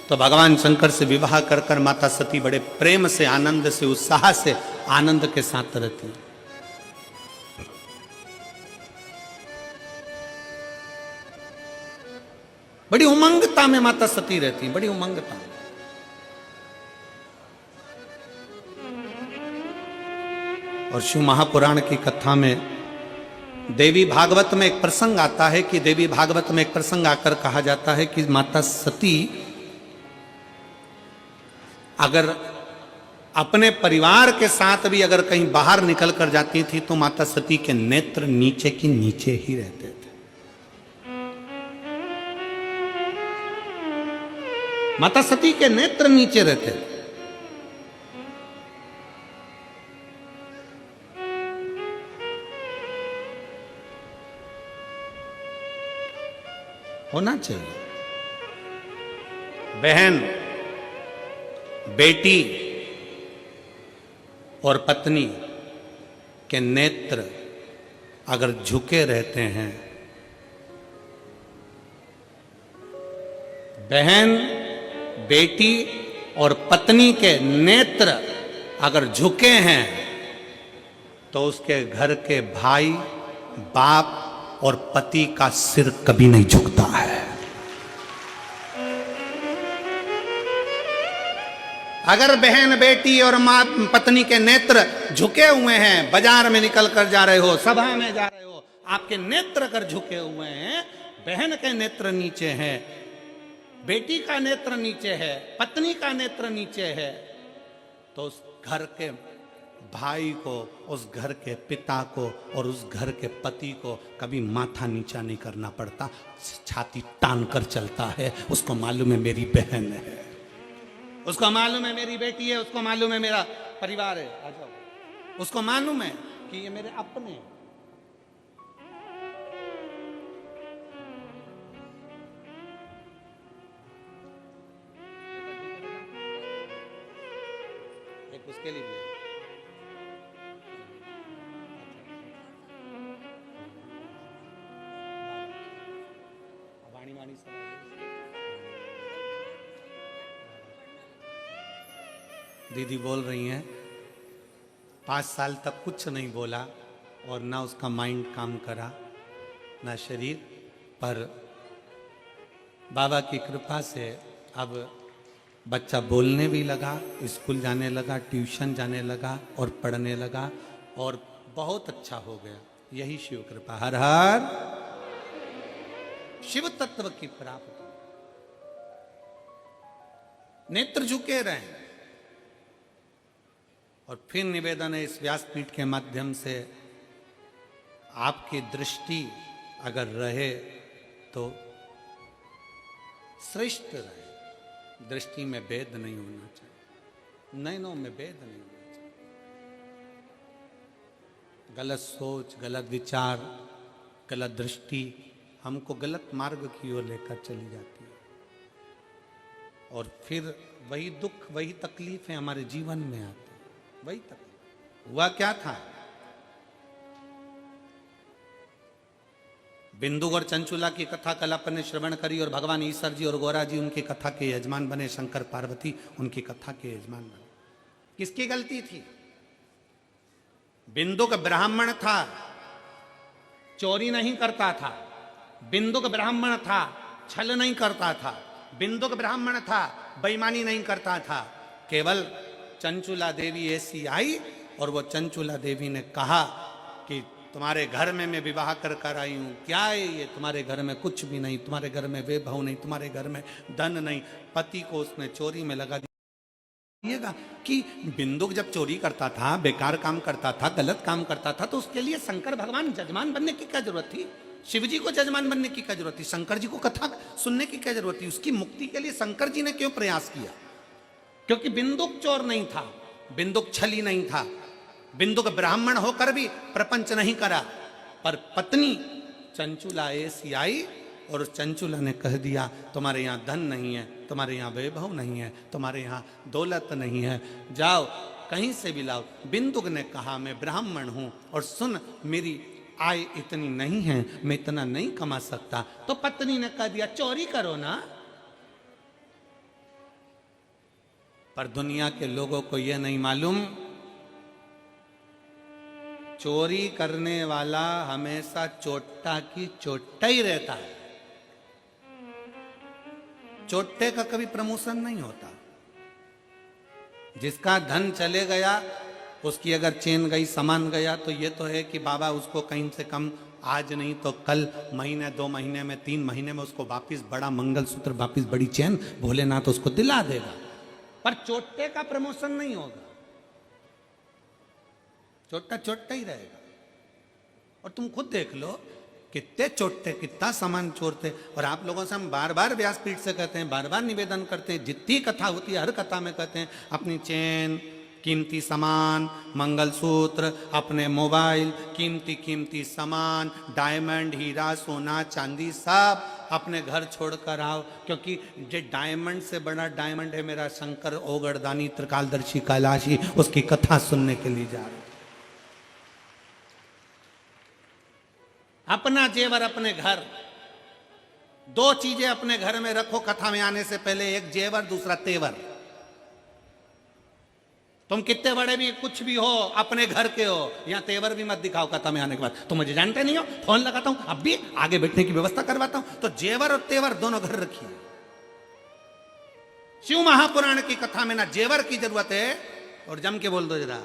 तो भगवान शंकर से विवाह कर कर माता सती बड़े प्रेम से, आनंद से, उत्साह से, आनंद के साथ रहती हैं। बड़ी उमंगता में माता सती रहती हैं, बड़ी उमंगता में। और शिव महापुराण की कथा में देवी भागवत में एक प्रसंग आता है कि देवी भागवत में एक प्रसंग आकर कहा जाता है कि माता सती अगर अपने परिवार के साथ भी अगर कहीं बाहर निकल कर जाती थी तो माता सती के नेत्र नीचे की नीचे ही रहते थे। माता सती के नेत्र नीचे रहते थे। होना चाहिए। बहन, बेटी और पत्नी के नेत्र अगर झुके रहते हैं, बहन, बेटी और पत्नी के नेत्र अगर झुके हैं तो उसके घर के भाई, बाप और पति का सिर कभी नहीं झुकता है। अगर बहन, बेटी और मां, पत्नी के नेत्र झुके हुए हैं, बाजार में निकल कर जा रहे हो, सभा में जा रहे हो, आपके नेत्र अगर झुके हुए हैं, बहन के नेत्र नीचे हैं, बेटी का नेत्र नीचे है, पत्नी का नेत्र नीचे है, तो उस घर के भाई को, उस घर के पिता को और उस घर के पति को कभी माथा नीचा नहीं करना पड़ता, छाती तान कर चलता है। उसको मालूम है मेरी बहन है, उसको मालूम है मेरी बेटी है, उसको मालूम है मेरा परिवार है। आ जाओ, उसको मालूम है कि ये मेरे अपने हैं। एक उसके लिए भी है। वाणी वाणी सब दीदी बोल रही हैं 5 साल तक कुछ नहीं बोला और ना उसका माइंड काम करा, ना शरीर, पर बाबा की कृपा से अब बच्चा बोलने भी लगा, स्कूल जाने लगा, ट्यूशन जाने लगा और पढ़ने लगा और बहुत अच्छा हो गया। यही शिव कृपा। हर हर शिव तत्व की प्राप्ति। नेत्र झुके रहे। और फिर निवेदन है इस व्यासपीठ के माध्यम से, आपकी दृष्टि अगर रहे तो श्रेष्ठ रहे। दृष्टि में भेद नहीं होना चाहिए, नयनों में भेद नहीं होना चाहिए। गलत सोच, गलत विचार, गलत दृष्टि हमको गलत मार्ग की ओर लेकर चली जाती है और फिर वही दुख, वही तकलीफें हमारे जीवन में आती है। वही तकलीफ। हुआ क्या था, बिंदु और चंचुला की कथा कल अपन ने श्रवण करी और भगवान ईश्वर जी और गौरा जी उनकी कथा के यजमान बने, शंकर पार्वती उनकी कथा के यजमान बने। किसकी गलती थी? बिंदुक ब्राह्मण था, चोरी नहीं करता था। बिंदुक ब्राह्मण था, छल नहीं करता था। बिंदुक ब्राह्मण था, बेईमानी नहीं करता था। केवल चंचुला देवी ऐसी आई और वो चंचुला देवी ने कहा कि तुम्हारे घर में मैं विवाह कर कर आई हूं, क्या है ये? तुम्हारे घर में कुछ भी नहीं, तुम्हारे घर में वैभव नहीं, तुम्हारे घर में धन नहीं। पति को उसने चोरी में लगा दिया कि बिंदुक जब चोरी करता था, बेकार काम करता था, गलत काम करता था, तो उसके लिए शंकर भगवान जजमान बनने की क्या जरूरत थी? शिव जी को जजमान बनने की क्या जरूरत थी? शंकर जी को कथा सुनने की क्या जरूरत थी? उसकी मुक्ति के लिए शंकर जी ने क्यों प्रयास किया? क्योंकि बिंदुक चोर नहीं था, बिंदुक छली नहीं था, बिंदुक ब्राह्मण होकर भी प्रपंच नहीं करा। पर पत्नी चंचुला ऐसी आई और उस चंचुला ने कह दिया तुम्हारे यहाँ धन नहीं है, तुम्हारे यहाँ वैभव नहीं है, तुम्हारे यहाँ दौलत नहीं है, जाओ कहीं से भी लाओ। बिंदुक ने कहा मैं ब्राह्मण हूं और सुन मेरी आय इतनी नहीं है, मैं इतना नहीं कमा सकता। तो पत्नी ने कह दिया चोरी करो ना। पर दुनिया के लोगों को यह नहीं मालूम, चोरी करने वाला हमेशा चोट्टा की चोट्टा ही रहता है। चोट्टे का कभी प्रमोशन नहीं होता। जिसका धन चले गया, उसकी अगर चेन गई, सामान गया, तो ये तो है कि बाबा उसको कहीं से कम आज नहीं तो कल, महीने 2 महीने में 3 महीने में उसको वापिस बड़ा मंगलसूत्र, वापिस बड़ी चेन भोलेनाथ उसको दिला देगा। पर चोट्टे का प्रमोशन नहीं होगा, चोट्टा चोट्टा ही रहेगा। और तुम खुद देख लो कितने चोट्टे, कितना सामान चोरते। और आप लोगों से हम बार बार व्यासपीठ से कहते हैं, बार बार निवेदन करते हैं, जितनी कथा होती है हर कथा में कहते हैं अपनी चेन, कीमती सामान, मंगलसूत्र, अपने मोबाइल, कीमती कीमती सामान, डायमंड, हीरा, सोना, चांदी, सब अपने घर छोड़कर आओ, क्योंकि जो डायमंड से बड़ा डायमंड है मेरा शंकर ओगरदानी त्रिकालदर्शी कैलाशी, उसकी कथा सुनने के लिए जा रहे। अपना जेवर अपने घर, दो चीजें अपने घर में रखो कथा में आने से पहले, एक जेवर दूसरा तेवर। तुम कितने बड़े भी कुछ भी हो अपने घर के हो, यहां तेवर भी मत दिखाओ कथा में आने के बाद। तुम मुझे जानते नहीं हो, फोन लगाता हूं अब भी आगे बैठने की व्यवस्था करवाता हूं, तो जेवर और तेवर दोनों घर रखिए। शिव महापुराण की कथा में ना जेवर की जरूरत है, और जम के बोल दो जरा,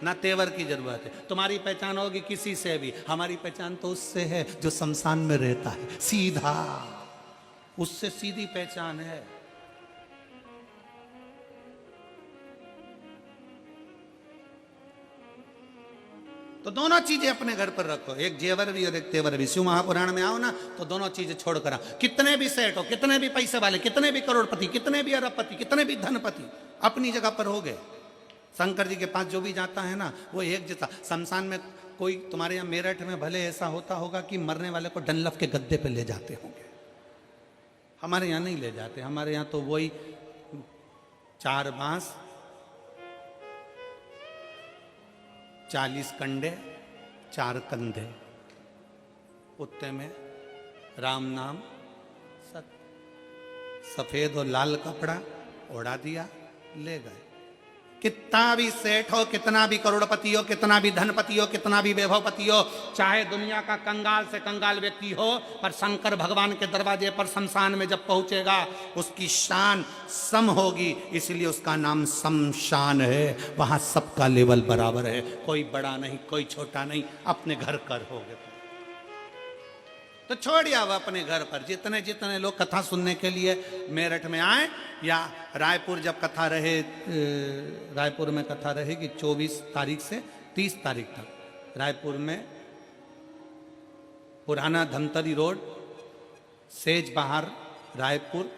ना तेवर की जरूरत है। तुम्हारी पहचान होगी किसी से भी, हमारी पहचान तो उससे है जो शमशान में रहता है, सीधा उससे सीधी पहचान है। तो दोनों चीजें अपने घर पर रखो, एक जेवर भी और एक तेवर भी। शिव महापुराण में आओ ना तो दोनों चीजें छोड़कर आओ। कितने भी सेठ हो, कितने भी पैसे वाले, कितने भी करोड़पति, कितने भी अरबपति, कितने भी धनपति, अपनी जगह पर हो गए। शंकर जी के पास जो भी जाता है ना वो एक जैसा। शमशान में कोई तुम्हारे यहाँ मेरठ में भले ऐसा होता होगा कि मरने वाले को डनलफ के गद्दे पे ले जाते होंगे, हमारे यहाँ नहीं ले जाते। हमारे यहाँ तो वही 4 बांस, 40 कंडे, 4 कंधे, उत्ते में राम नाम, सफेद और लाल कपड़ा ओढ़ा दिया, ले गए। कितना भी सेठ हो, कितना भी करोड़पति हो, कितना भी धनपति हो, कितना भी वैभवपति हो, चाहे दुनिया का कंगाल से कंगाल व्यक्ति हो, पर शंकर भगवान के दरवाजे पर शमशान में जब पहुंचेगा उसकी शान सम होगी, इसलिए उसका नाम शमशान है। वहां सबका लेवल बराबर है, कोई बड़ा नहीं, कोई छोटा नहीं, अपने घर कर हो गए तो छोड़ आओ अपने घर पर। जितने जितने लोग कथा सुनने के लिए मेरठ में आए, या रायपुर जब कथा रहे, रायपुर में कथा रहेगी 24 तारीख से 30 तारीख तक। रायपुर में पुराना धमतरी रोड, सेज बाहर रायपुर।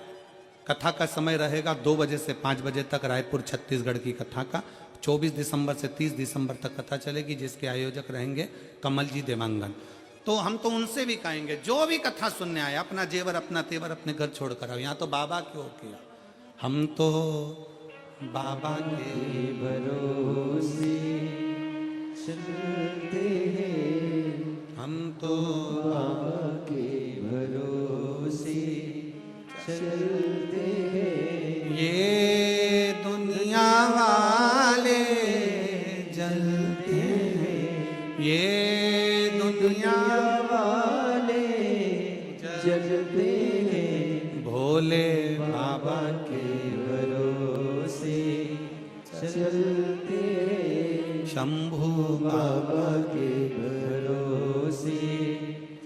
कथा का समय रहेगा 2 बजे से 5 बजे तक, रायपुर छत्तीसगढ़ की कथा का। 24 दिसंबर से 30 दिसंबर तक कथा चलेगी, जिसके आयोजक रहेंगे कमल जी देवांगन। तो हम तो उनसे भी कहेंगे जो भी कथा सुनने आए, अपना जेवर अपना तेवर अपने घर छोड़ कर आओ। यहाँ तो बाबा क्यों किया, हम तो बाबा के भरोसे चलते हैं, हम तो बाबा के भरोसे चलते हैं। ये दुनिया वाले जलते हैं, ये दुनिया वाले जलते हैं, भोले बाबा के भरोसे चलते हैं, शंभू बाबा के भरोसे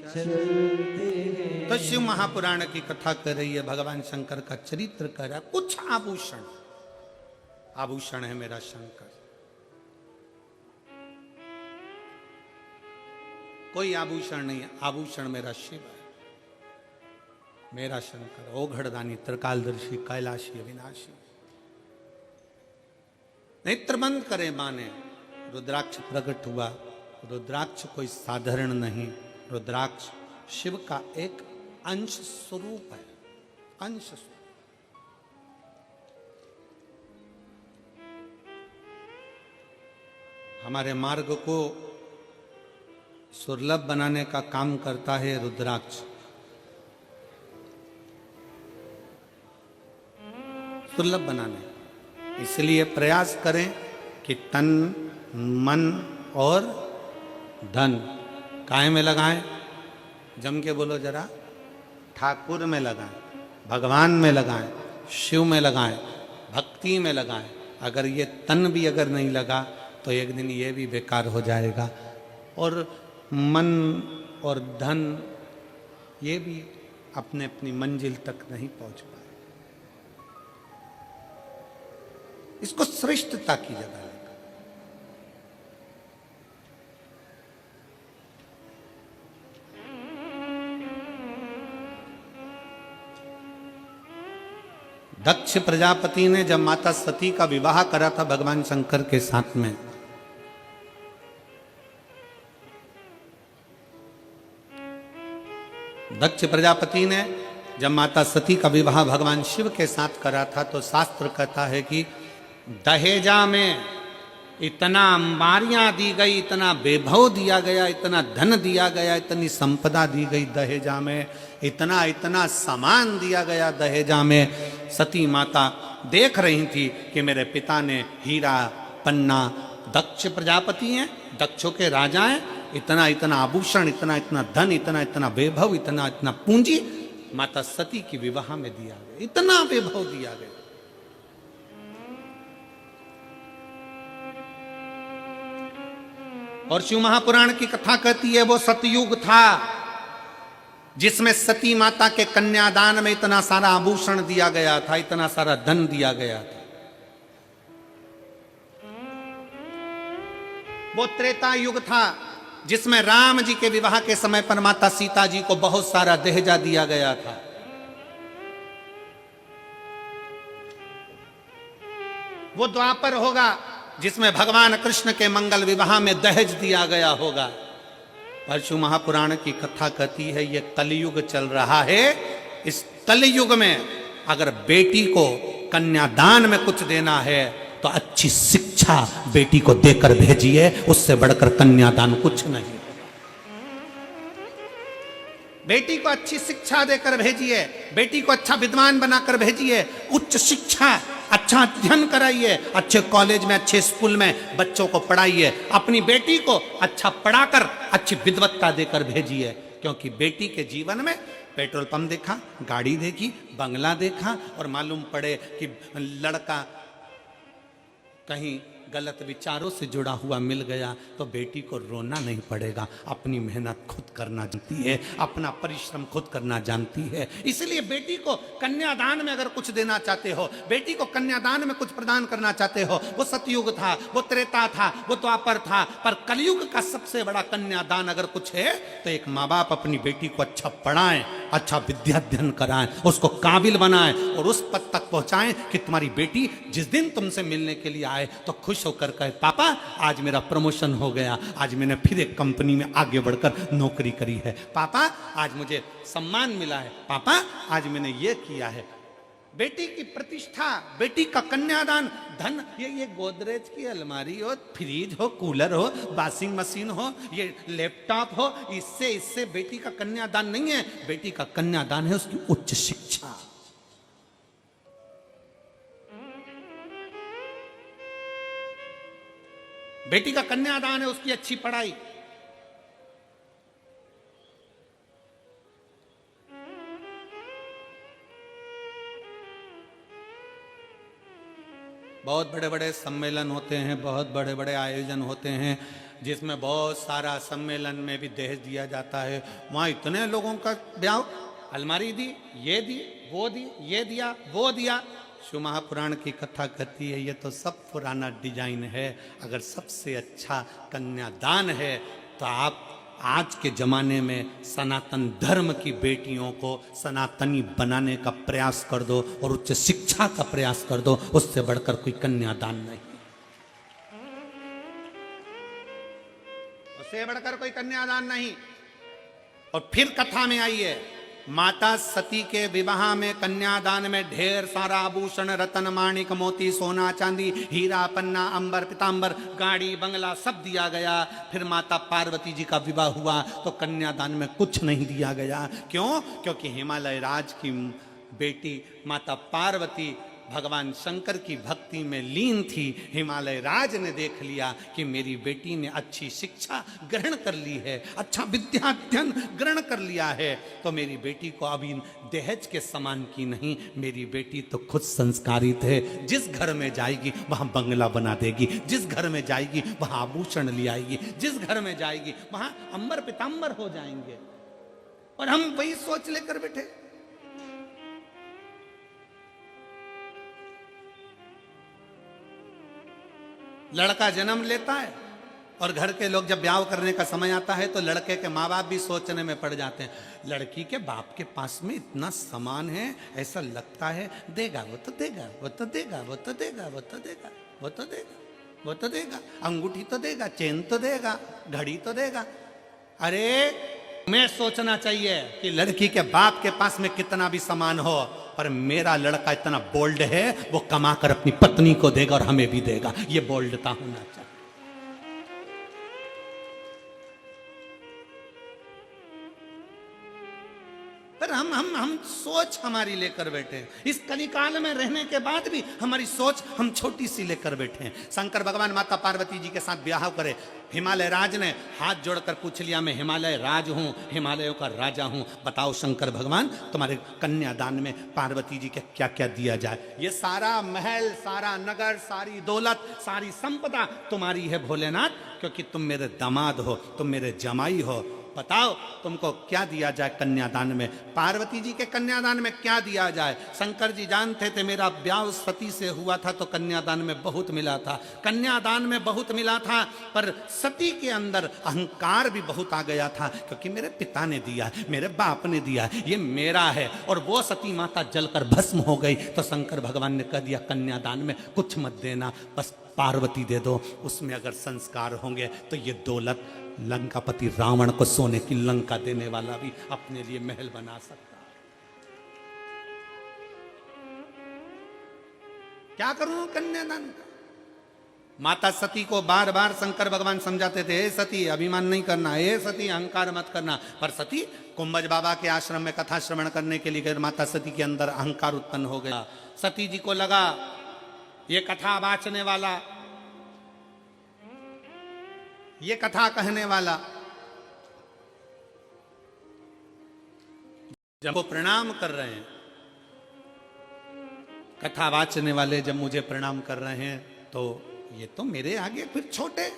चलते हैं। तो शिव महापुराण की कथा कर रही है, भगवान शंकर का चरित्र कर रहा है। कुछ आभूषण, आभूषण है मेरा शंकर, कोई आभूषण नहीं है, आभूषण मेरा शिव है, मेरा शंकर ओघड़दानी त्रिकालदर्शी कैलाशी अविनाशी। नेत्र बंद करे माने, रुद्राक्ष प्रकट हुआ। रुद्राक्ष कोई साधारण नहीं, रुद्राक्ष शिव का एक अंश स्वरूप है, अंश स्वरूप। हमारे मार्ग को सुलभ बनाने का काम करता है रुद्राक्ष। सुलभ बनाने, इसलिए प्रयास करें कि तन मन और धन काय में लगाएं। जम के बोलो जरा, ठाकुर में लगाएं, भगवान में लगाएं, शिव में लगाएं, भक्ति में लगाएं। अगर ये तन भी अगर नहीं लगा तो एक दिन ये भी बेकार हो जाएगा, और मन और धन ये भी अपने अपनी मंजिल तक नहीं पहुंच पाए। इसको श्रेष्ठता की जगह लेगा। दक्ष प्रजापति ने जब माता सती का विवाह करा था भगवान शंकर के साथ में, दक्ष प्रजापति ने जब माता सती का विवाह भगवान शिव के साथ करा था तो शास्त्र कहता है कि दहेजा में इतना अंबारियां दी गई, इतना वैभव दिया गया, इतना धन दिया गया, इतनी संपदा दी गई दहेजा में, इतना इतना सामान दिया गया दहेजा में। सती माता देख रही थी कि मेरे पिता ने हीरा पन्ना, दक्ष प्रजापति हैं, दक्षों के राजा हैं, इतना इतना आभूषण, इतना इतना धन, इतना इतना वैभव, इतना इतना पूंजी माता सती की विवाह में दिया गया, इतना वैभव दिया गया। और शिव महापुराण की कथा कहती है वो सतयुग था जिसमें सती माता के कन्यादान में इतना सारा आभूषण दिया गया था, इतना सारा धन दिया गया था। वो त्रेता युग था जिसमें राम जी के विवाह के समय पर माता सीता जी को बहुत सारा दहेजा दिया गया था। वो द्वापर होगा जिसमें भगवान कृष्ण के मंगल विवाह में दहेज दिया गया होगा। परशु महापुराण की कथा कहती है ये कलयुग चल रहा है, इस कलयुग में अगर बेटी को कन्यादान में कुछ देना है तो अच्छी शिक्षा बेटी को देकर भेजिए, उससे बढ़कर कन्यादान कुछ नहीं। बेटी को अच्छी शिक्षा देकर भेजिए, बेटी को अच्छा विद्वान बनाकर भेजिए, उच्च शिक्षा, अच्छा अध्ययन कराइए, अच्छे कॉलेज में, अच्छे स्कूल में बच्चों को पढ़ाइए, अपनी बेटी को अच्छा पढ़ाकर अच्छी विद्वत्ता देकर भेजिए। क्योंकि बेटी के जीवन में पेट्रोल पंप देखा, गाड़ी देखी, बंगला देखा और मालूम पड़े कि लड़का कहीं गलत विचारों से जुड़ा हुआ मिल गया तो बेटी को रोना नहीं पड़ेगा, अपनी मेहनत खुद करना जानती है, अपना परिश्रम खुद करना जानती है। इसलिए बेटी को कन्यादान में अगर कुछ देना चाहते हो, बेटी को कन्यादान में कुछ प्रदान करना चाहते हो, वो सतयुग था, वो त्रेता था, वो द्वापर था, पर कलयुग का सबसे बड़ा कन्यादान अगर कुछ है तो एक माँ बाप अपनी बेटी को अच्छा पढ़ाएं, अच्छा विद्याध्ययन कराएं, उसको काबिल बनाएं और उस पद तक पहुंचाएं कि तुम्हारी बेटी जिस दिन तुमसे मिलने के लिए आए तो खुश होकर कहे पापा आज मेरा प्रमोशन हो गया, आज मैंने फिर एक कंपनी में आगे बढ़कर नौकरी करी है, पापा आज मुझे सम्मान मिला है, पापा आज मैंने ये किया है। बेटी की प्रतिष्ठा, बेटी का कन्यादान, धन, ये गोदरेज की अलमारी हो, फ्रिज हो, कूलर हो, वॉशिंग मशीन हो, ये लैपटॉप हो, इससे बेटी का कन्यादान नहीं है। बेटी का कन्यादान है उसकी उच्च शिक्षा। बेटी का कन्यादान है उसकी अच्छी पढ़ाई। बहुत बड़े बड़े सम्मेलन होते हैं, बहुत बड़े बड़े आयोजन होते हैं जिसमें बहुत सारा सम्मेलन में भी दहेज दिया जाता है। वहाँ इतने लोगों का ब्याह, अलमारी दी, ये दी, वो दी, ये दिया, वो दिया। शिव महापुराण की कथा कहती है ये तो सब पुराना डिजाइन है। अगर सबसे अच्छा कन्यादान है तो आप आज के जमाने में सनातन धर्म की बेटियों को सनातनी बनाने का प्रयास कर दो और उच्च शिक्षा का प्रयास कर दो, उससे बढ़कर कोई कन्यादान नहीं, उससे बढ़कर कोई कन्यादान नहीं। और फिर कथा में आइए, माता सती के विवाह में कन्यादान में ढेर सारा आभूषण, रतन, माणिक, मोती, सोना, चांदी, हीरा, पन्ना, अंबर, पीतांबर, गाड़ी, बंगला सब दिया गया। फिर माता पार्वती जी का विवाह हुआ तो कन्यादान में कुछ नहीं दिया गया। क्यों? क्योंकि हिमालय राज की बेटी माता पार्वती भगवान शंकर की भक्ति में लीन थी। हिमालय राज ने देख लिया कि मेरी बेटी ने अच्छी शिक्षा ग्रहण कर ली है, अच्छा विद्याध्ययन ग्रहण कर लिया है, तो मेरी बेटी को अभी दहेज के समान की नहीं, मेरी बेटी तो खुद संस्कारित है। जिस घर में जाएगी वहां बंगला बना देगी, जिस घर में जाएगी वहां आभूषण ले आएगी, जिस घर में जाएगी वहां अंबर पीतांबर हो जाएंगे। और हम वही सोच लेकर बैठे। लड़का जन्म लेता है और घर के लोग जब ब्याह करने का समय आता है तो लड़के के माँ बाप भी सोचने में पड़ जाते हैं, लड़की के बाप के पास में इतना सामान है, ऐसा लगता है देगा, वो तो देगा, वो तो देगा, वो तो देगा, वो तो देगा, वो तो देगा, वो तो देगा, अंगूठी तो देगा, चेन तो देगा, घड़ी तो देगा। अरे मैं सोचना चाहिए कि लड़की के बाप के पास में कितना भी सामान हो, पर मेरा लड़का इतना बोल्ड है, वो कमाकर अपनी पत्नी को देगा और हमें भी देगा। ये बोल्डता होना चाहिए। पर हम सोच हमारी लेकर बैठे हैं। इस कलिकाल में रहने के बाद भी हमारी सोच हम छोटी सी लेकर बैठे हैं। शंकर भगवान माता पार्वती जी के साथ ब्याह करे, हिमालय राज ने हाथ जोड़कर पूछ लिया, मैं हिमालय राज हूं, हिमालयों का राजा हूं, बताओ शंकर भगवान तुम्हारे कन्यादान में पार्वती जी के क्या क्या दिया जाए। ये सारा महल, सारा नगर, सारी दौलत, सारी संपदा तुम्हारी है भोलेनाथ, क्योंकि तुम मेरे दामाद हो, तुम मेरे जमाई हो। बताओ तुमको क्या दिया जाए कन्यादान में। पार्वती जी के कन्यादान में क्या दिया जाए। शंकर जी जानते थे मेरा ब्याह सती से हुआ था तो कन्यादान में बहुत मिला था, कन्यादान में बहुत मिला था, पर सती के अंदर अहंकार भी बहुत आ गया था, क्योंकि मेरे पिता ने दिया, मेरे बाप ने दिया, ये मेरा है। और वो सती माता जलकर भस्म हो गई तो शंकर भगवान ने कह दिया कन्यादान में कुछ मत देना, बस पार्वती दे दो, उसमें अगर संस्कार होंगे तो ये दौलत लंकापति रावण को सोने की लंका देने वाला भी अपने लिए महल बना सकता है। क्या करूं कन्यादान का। माता सती को बार बार शंकर भगवान समझाते थे, हे सती अभिमान नहीं करना, हे सती अहंकार मत करना, पर सती कुंभज बाबा के आश्रम में कथा श्रवण करने के लिए गए, माता सती के अंदर अहंकार उत्पन्न हो गया। सती जी को लगा ये कथा वाचने वाला, ये कथा कहने वाला, जब वो प्रणाम कर रहे हैं, कथा वाचने वाले जब मुझे प्रणाम कर रहे हैं तो ये तो मेरे आगे फिर छोटे।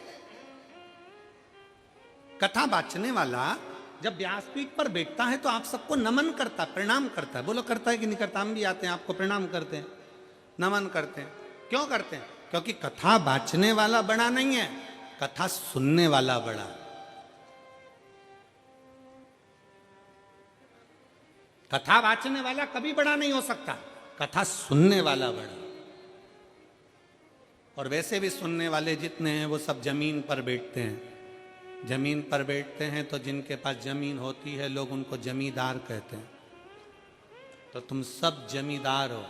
कथा वाचने वाला जब व्यासपीठ पर बैठता है तो आप सबको नमन करता, प्रणाम करता है। बोलो करता है कि नहीं करता। हम भी आते हैं, आपको प्रणाम करते हैं, नमन करते हैं। क्यों करते हैं? क्योंकि कथा वाचने वाला बड़ा नहीं है, कथा सुनने वाला बड़ा। कथा वाचने वाला कभी बड़ा नहीं हो सकता, कथा सुनने वाला बड़ा। और वैसे भी सुनने वाले जितने हैं वो सब जमीन पर बैठते हैं। जमीन पर बैठते हैं तो जिनके पास जमीन होती है लोग उनको जमींदार कहते हैं। तो तुम सब जमींदार हो।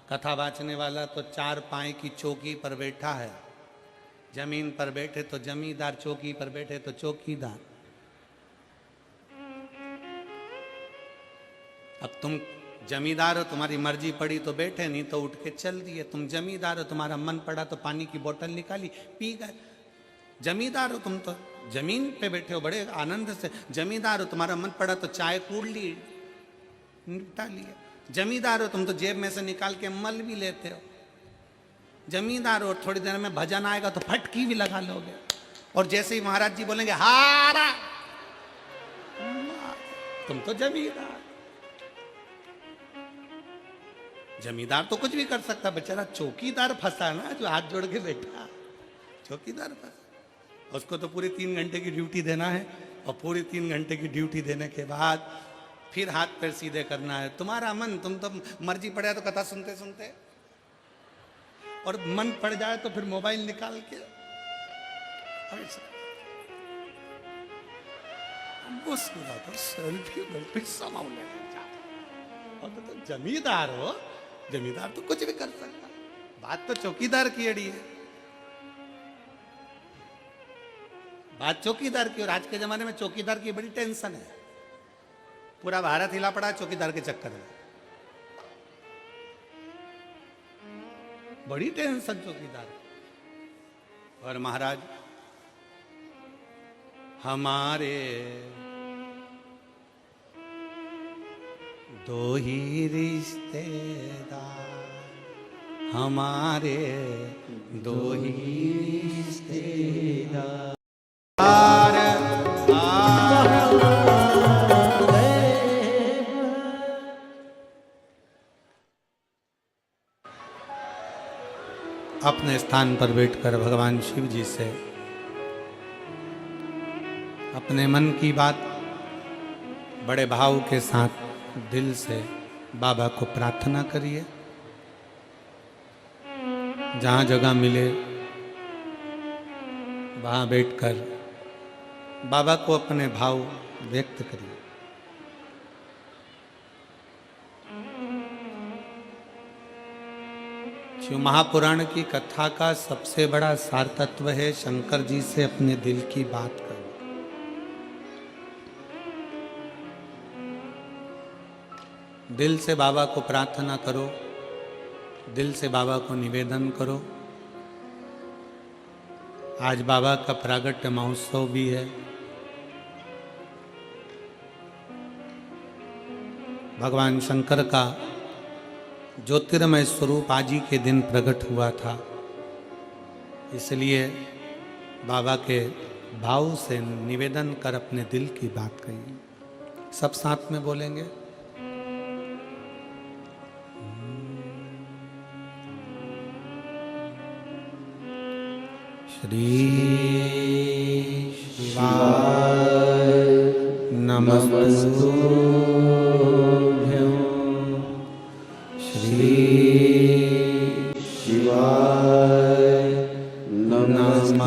कथा वाचने वाला तो चार पाए की चौकी पर बैठा है, जमीन पर बैठे तो जमींदार, चौकी पर बैठे तो चौकीदार। अब तुम जमींदार हो, तुम्हारी मर्जी पड़ी तो बैठे, नहीं तो उठ के चल दिए। तुम जमींदार हो, तुम्हारा मन पड़ा तो पानी की बोतल निकाली पी गए। जमींदार हो तुम, तो जमीन पे बैठे हो बड़े आनंद से। जमींदार हो, तुम्हारा मन पड़ा तो चाय कूड़ ली, निपटा लिया। जमींदार हो तुम, तो जेब में से निकाल के मल भी लेते हो। जमींदार हो, थोड़ी देर में भजन आएगा तो फटकी भी लगा लोगे। और जैसे ही महाराज जी बोलेंगे हारा, तुम तो जमींदार। जमींदार तो कुछ भी कर सकता, बेचारा चौकीदार फंसा ना, जो हाथ जोड़ के बैठा, चौकीदार फंसा। उसको तो पूरी 3 घंटे की ड्यूटी देना है, और पूरी 3 घंटे की ड्यूटी देने के बाद फिर हाथ पैर सीधे करना है। तुम्हारा मन, तुम तो मर्जी पड़े तो कथा सुनते सुनते, और मन पड़ जाए तो फिर मोबाइल निकाल के सेल्फी समाऊ लेना चाहते। और तो जमींदार हो, जमींदार तो कुछ भी कर सकता। बात तो चौकीदार की अड़ी है, बात चौकीदार की। और आज के जमाने में चौकीदार की बड़ी टेंशन है। पूरा भारत हिला पड़ा है चौकीदार के चक्कर में, बड़ी टेंशन चौकीदार। और महाराज हमारे दो ही रिश्तेदार, हमारे दो ही रिश्तेदार, अपने स्थान पर बैठकर भगवान शिव जी से अपने मन की बात बड़े भाव के साथ दिल से बाबा को प्रार्थना करिए। जहाँ जगह मिले वहाँ बैठकर बाबा को अपने भाव व्यक्त करिए। शिव महापुराण की कथा का सबसे बड़ा सार तत्व है शंकर जी से अपने दिल की बात करो। दिल से बाबा को प्रार्थना करो, दिल से बाबा को निवेदन करो। आज बाबा का प्रागट्य महोत्सव भी है। भगवान शंकर का ज्योतिर्मय स्वरूप आज ही के दिन प्रकट हुआ था, इसलिए बाबा के भाव से निवेदन कर अपने दिल की बात कहिए। सब साथ में बोलेंगे। श्री शिवाय नमस्तुभ्यं। श्री शिवाय नमस्तुभ्यं।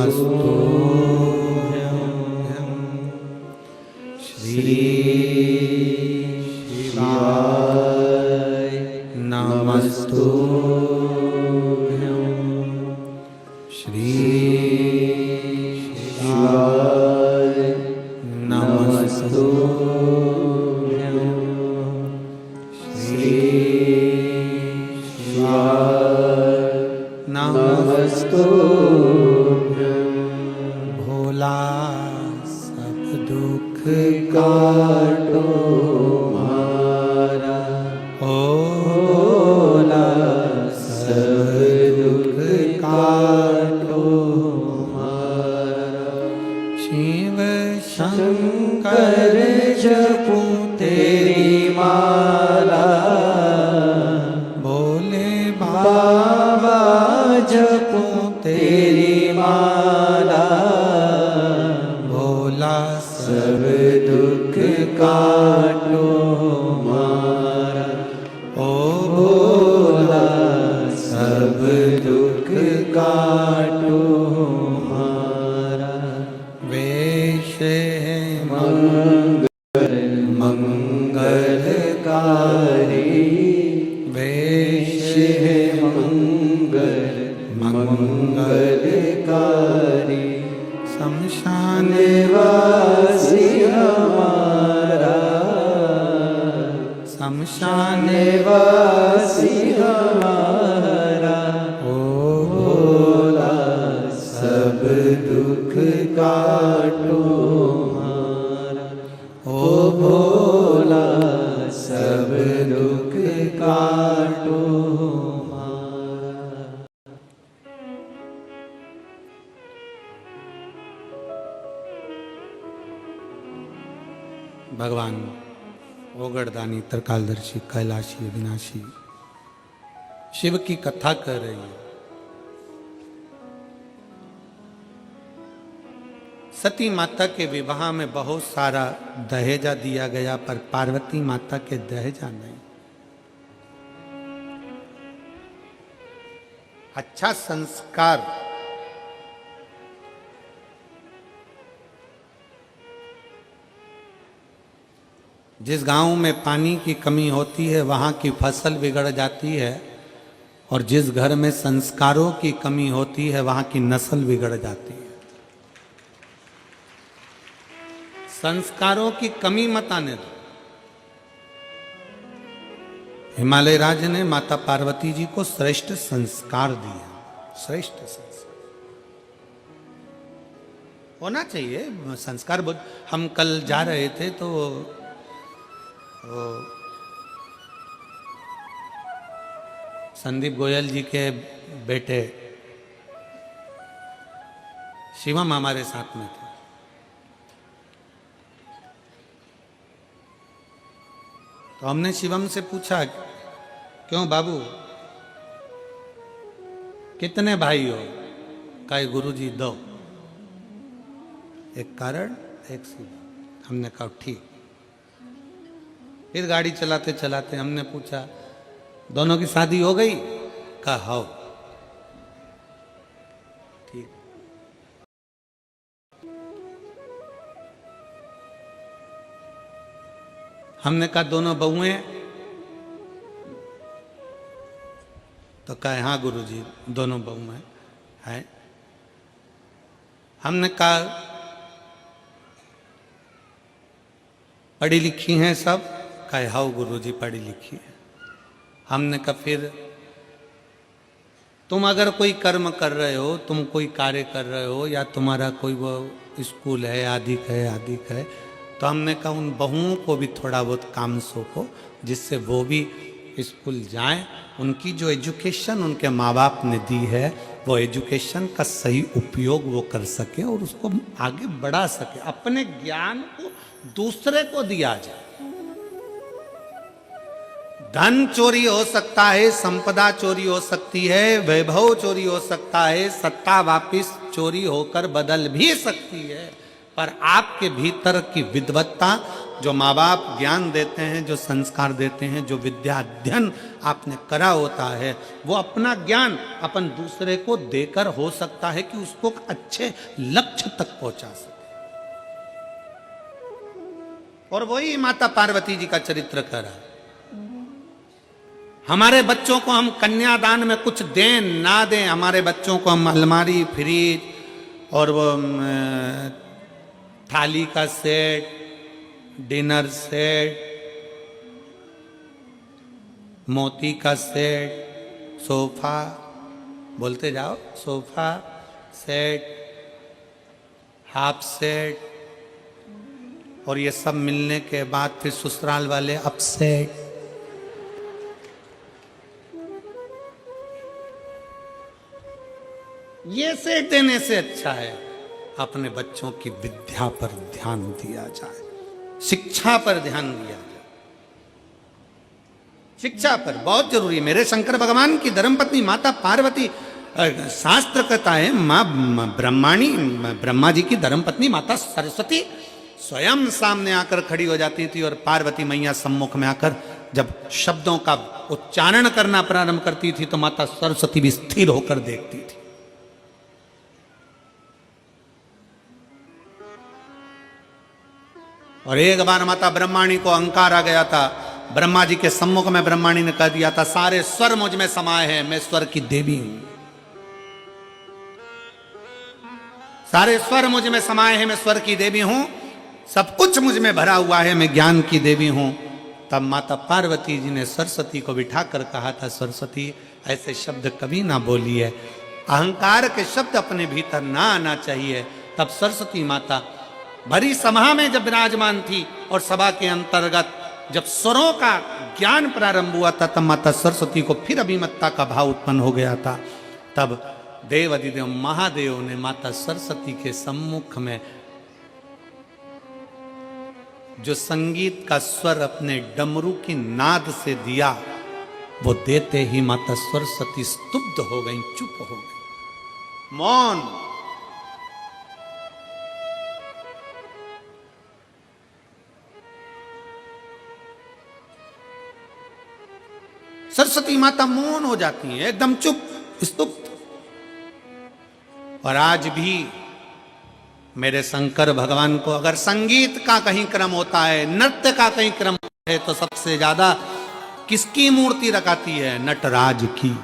श्री शिवाय नमस्तुभ्यं। श्री शिवाय नमस्तुभ्यं। श्री शिवाय नमस्तुभ्यं। भोला सब दुख काटो मारा, भोला सब दुख काटो मारा। शिव शंकर जपूं तेरी माला, भोले बाबा जपूं तेरी माला। भोला सब दुख काटो मारा, ओ भोला सब दुख काटो मारा। वेश है मंगलकारी, वेश है मंगलकारी। शमशान वासी हमारा, शमशान वासी हमारा। ओ भोला सब दुख काटो मारा, ओ भोला सब दुख काटो मारा। भगवान ओगड़दानी त्रिकालदर्शी कैलाशी अविनाशी शिव की कथा कर रही है। सती माता के विवाह में बहुत सारा दहेजा दिया गया, पर पार्वती माता के दहेजा नहीं। अच्छा संस्कार जिस गांव में पानी की कमी होती है वहां की फसल बिगड़ जाती है, और जिस घर में संस्कारों की कमी होती है वहां की नस्ल बिगड़ जाती है। संस्कारों की कमी मत आने दो। हिमालय राज्य ने माता पार्वती जी को श्रेष्ठ संस्कार दिए, श्रेष्ठ संस्कार होना चाहिए। संस्कार हम कल जा रहे थे तो संदीप गोयल जी के बेटे शिवम हमारे साथ में थे। तो हमने शिवम से पूछा, क्यों बाबू कितने भाई हो? कहे गुरुजी दो। एक कारण एक शिवम। हमने कहा ठीक। फिर गाड़ी चलाते चलाते हमने पूछा, दोनों की शादी हो गई? कहा हो। ठीक। हमने कहा दोनों बहुएं? तो कहे हाँ गुरुजी दोनों बहुएं हैं। हमने कहा पढ़ी लिखी हैं सब? कहे हाँ गुरुजी पढ़ी लिखी है। हमने कहा फिर तुम अगर कोई कर्म कर रहे हो, तुम कोई कार्य कर रहे हो, या तुम्हारा कोई वो स्कूल है, आदिक है, तो हमने कहा उन बहुओं को भी थोड़ा बहुत काम सौंपो, जिससे वो भी स्कूल जाएं, उनकी जो एजुकेशन उनके माँ बाप ने दी है वो एजुकेशन का सही उपयोग वो कर सके और उसको आगे बढ़ा सके, अपने ज्ञान को दूसरे को दिया जाए। धन चोरी हो सकता है, संपदा चोरी हो सकती है, वैभव चोरी हो सकता है, सत्ता वापिस चोरी होकर बदल भी सकती है, पर आपके भीतर की विद्वत्ता, जो माँ बाप ज्ञान देते हैं, जो संस्कार देते हैं, जो विद्या अध्ययन आपने करा होता है, वो अपना ज्ञान अपन दूसरे को देकर हो सकता है कि उसको अच्छे लक्ष्य तक पहुंचा सके। और वही माता पार्वती जी का चरित्र कह रहा है। हमारे बच्चों को हम कन्यादान में कुछ दें ना दें, हमारे बच्चों को हम अलमारी, फ्रिज और वो थाली का सेट, डिनर सेट, मोती का सेट, सोफा, बोलते जाओ, सोफा सेट, हाफ सेट, और ये सब मिलने के बाद फिर ससुराल वाले अपसेट। ये सेट देने से अच्छा है अपने बच्चों की विद्या पर ध्यान दिया जाए, शिक्षा पर ध्यान दिया जाए। शिक्षा पर बहुत जरूरी है। मेरे शंकर भगवान की धर्मपत्नी माता पार्वती, शास्त्र कहता है मां ब्रह्माणी, ब्रह्मा जी की धर्मपत्नी माता सरस्वती स्वयं सामने आकर खड़ी हो जाती थी, और पार्वती मैया सम्मुख में आकर जब शब्दों का उच्चारण करना प्रारंभ करती थी तो माता सरस्वती भी स्थिर होकर देखती थी। और एक बार माता ब्रह्माणी को अहंकार आ गया था। ब्रह्मा जी के सम्मुख में ब्रह्माणी ने कह दिया था, सारे स्वर मुझ में समाये हैं, मैं स्वर की देवी हूं। सारे स्वर मुझ में समाये हैं, मैं स्वर की देवी हूं। सब कुछ मुझ में भरा हुआ है, मैं ज्ञान की देवी हूं। तब माता पार्वती जी ने सरस्वती को बिठाकर कहा था, सरस्वती ऐसे शब्द कभी ना बोलिए, अहंकार के शब्द अपने भीतर ना आना चाहिए। तब सरस्वती माता भरी सभा में जब विराजमान थी और सभा के अंतर्गत जब स्वरों का ज्ञान प्रारंभ हुआ था, तब माता सरस्वती को फिर अभिमत्ता का भाव उत्पन्न हो गया था। तब देव अधिदेव महादेव ने माता सरस्वती के सम्मुख में जो संगीत का स्वर अपने डमरू की नाद से दिया, वो देते ही माता सरस्वती स्तुब्ध हो गई, चुप हो गई, मौन। सरस्वती माता मौन हो जाती है, एकदम चुप, स्तुप्त। और आज भी मेरे शंकर भगवान को अगर संगीत का कहीं क्रम होता है, नृत्य का कहीं क्रम होता है, तो सबसे ज्यादा किसकी मूर्ति रखाती है? नटराज की।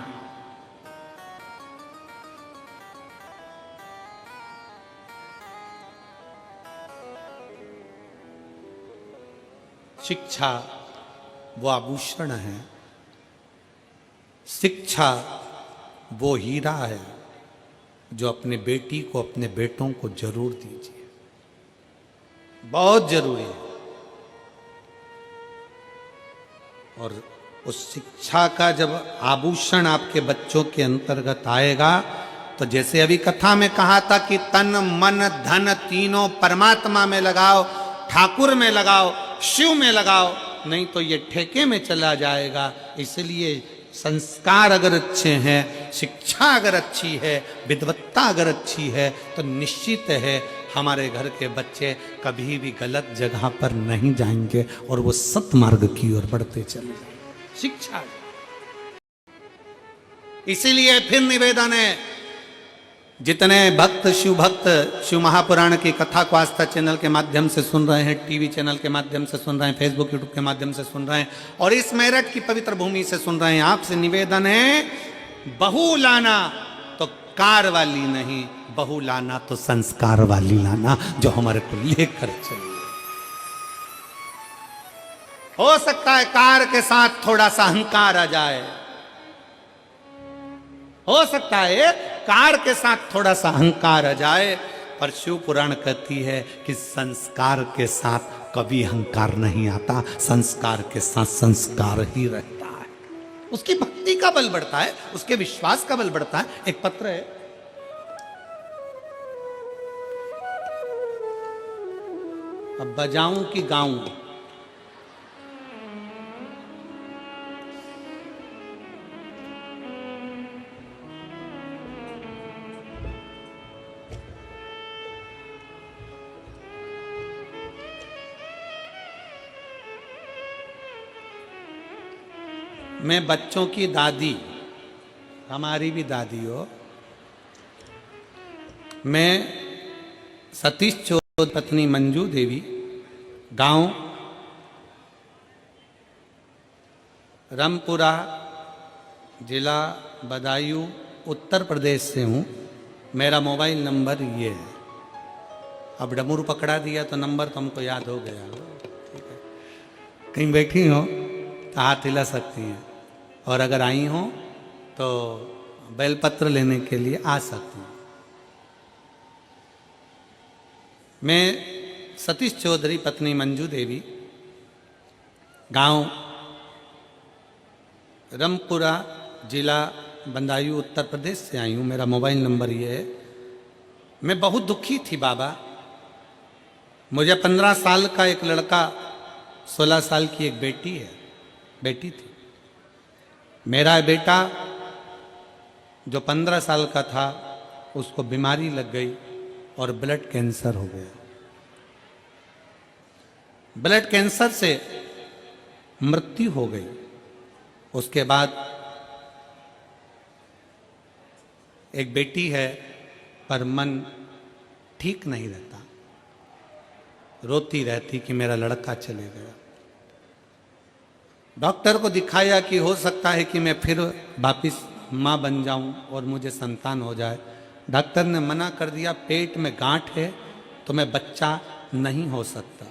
शिक्षा वो आभूषण है, शिक्षा वो हीरा है जो अपने बेटी को, अपने बेटों को जरूर दीजिए, बहुत जरूरी है। और उस शिक्षा का जब आभूषण आपके बच्चों के अंतर्गत आएगा, तो जैसे अभी कथा में कहा था कि तन मन धन तीनों परमात्मा में लगाओ, ठाकुर में लगाओ, शिव में लगाओ, नहीं तो ये ठेके में चला जाएगा। इसलिए संस्कार अगर अच्छे हैं, शिक्षा अगर अच्छी है, विद्वत्ता अगर अच्छी है, तो निश्चित है हमारे घर के बच्चे कभी भी गलत जगह पर नहीं जाएंगे और वो सत्मार्ग की ओर बढ़ते चले जाएंगे। शिक्षा। इसीलिए फिर निवेदन है, जितने भक्त शिव महापुराण की कथा को आस्था चैनल के माध्यम से सुन रहे हैं, टीवी चैनल के माध्यम से सुन रहे हैं, फेसबुक यूट्यूब के माध्यम से सुन रहे हैं और इस मेरठ की पवित्र भूमि से सुन रहे हैं, आपसे निवेदन है बहू लाना तो कार वाली नहीं, बहू लाना तो संस्कार वाली लाना जो हमारे को लेकर चलिए। हो सकता है कार के साथ थोड़ा सा अहंकार आ जाए, हो सकता है कार के साथ थोड़ा सा अहंकार आ जाए, पर शिव पुराण कहती है कि संस्कार के साथ कभी अहंकार नहीं आता, संस्कार के साथ संस्कार ही रहता है। उसकी भक्ति का बल बढ़ता है, उसके विश्वास का बल बढ़ता है। एक पत्र है, अब बजाऊं कि गाऊं? मैं बच्चों की दादी, हमारी भी दादी हो, मैं सतीश चौधरी पत्नी मंजू देवी, गांव रामपुरा, जिला बदायूं, उत्तर प्रदेश से हूँ। मेरा मोबाइल नंबर ये है। अब डमरू पकड़ा दिया तो नंबर तो हमको याद हो गया। ठीक है, कहीं बैठी हो तो हाथ हिला सकती हैं, और अगर आई हो तो बेलपत्र लेने के लिए आ सकती हूँ। मैं सतीश चौधरी पत्नी मंजू देवी, गांव रामपुरा, जिला बदायूं, उत्तर प्रदेश से आई हूँ। मेरा मोबाइल नंबर ये है। मैं बहुत दुखी थी बाबा। मुझे 15 साल का एक लड़का, 16 साल की एक बेटी थी। मेरा बेटा जो 15 साल का था, उसको बीमारी लग गई और ब्लड कैंसर हो गया। ब्लड कैंसर से मृत्यु हो गई। उसके बाद एक बेटी है, पर मन ठीक नहीं रहता, रोती रहती कि मेरा लड़का चले गया। डॉक्टर को दिखाया कि हो सकता है कि मैं फिर वापिस माँ बन जाऊं और मुझे संतान हो जाए। डॉक्टर ने मना कर दिया, पेट में गांठ है तो मैं बच्चा नहीं हो सकता,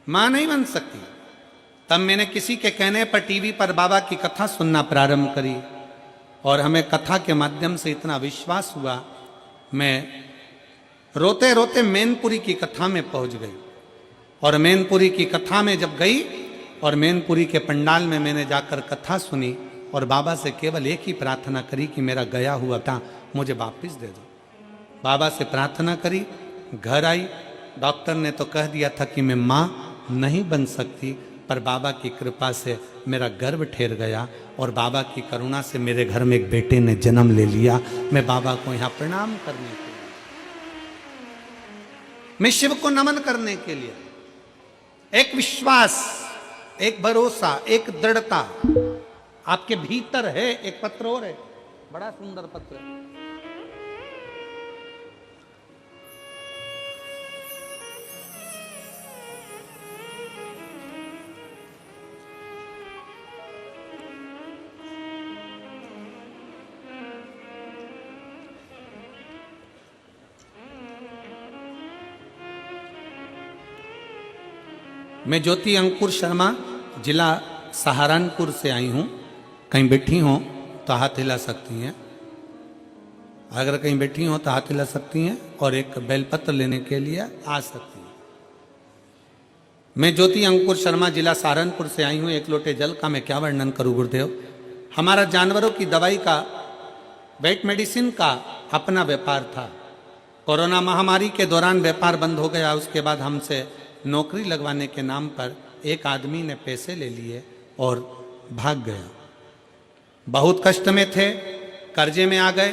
माँ नहीं बन सकती। तब मैंने किसी के कहने पर टीवी पर बाबा की कथा सुनना प्रारंभ करी और हमें कथा के माध्यम से इतना विश्वास हुआ, मैं रोते रोते मैनपुरी की कथा में पहुंच गई। और मैनपुरी की कथा में जब गई और मैनपुरी के पंडाल में मैंने जाकर कथा सुनी और बाबा से केवल एक ही प्रार्थना करी कि मेरा गया हुआ था मुझे वापस दे दो। बाबा से प्रार्थना करी, घर आई। डॉक्टर ने तो कह दिया था कि मैं माँ नहीं बन सकती, पर बाबा की कृपा से मेरा गर्भ ठहर गया और बाबा की करुणा से मेरे घर में एक बेटे ने जन्म ले लिया। मैं बाबा को यहाँ प्रणाम करने के लिए, मैं शिव को नमन करने के लिए, एक विश्वास, एक भरोसा, एक दृढ़ता आपके भीतर है। एक पत्र और है, बड़ा सुंदर पत्र है। मैं ज्योति अंकुर शर्मा, जिला सहारनपुर से आई हूँ। कहीं बैठी हो तो हाथ हिला सकती हैं, अगर कहीं बैठी हो तो हाथ हिला सकती हैं और एक बेलपत्र लेने के लिए आ सकती हैं। मैं ज्योति अंकुर शर्मा, जिला सहारनपुर से आई हूँ। एक लोटे जल का मैं क्या वर्णन करूँ गुरुदेव। हमारा जानवरों की दवाई का, वेट मेडिसिन का अपना व्यापार था। कोरोना महामारी के दौरान व्यापार बंद हो गया। उसके बाद हमसे नौकरी लगवाने के नाम पर एक आदमी ने पैसे ले लिए और भाग गया। बहुत कष्ट में थे, कर्जे में आ गए,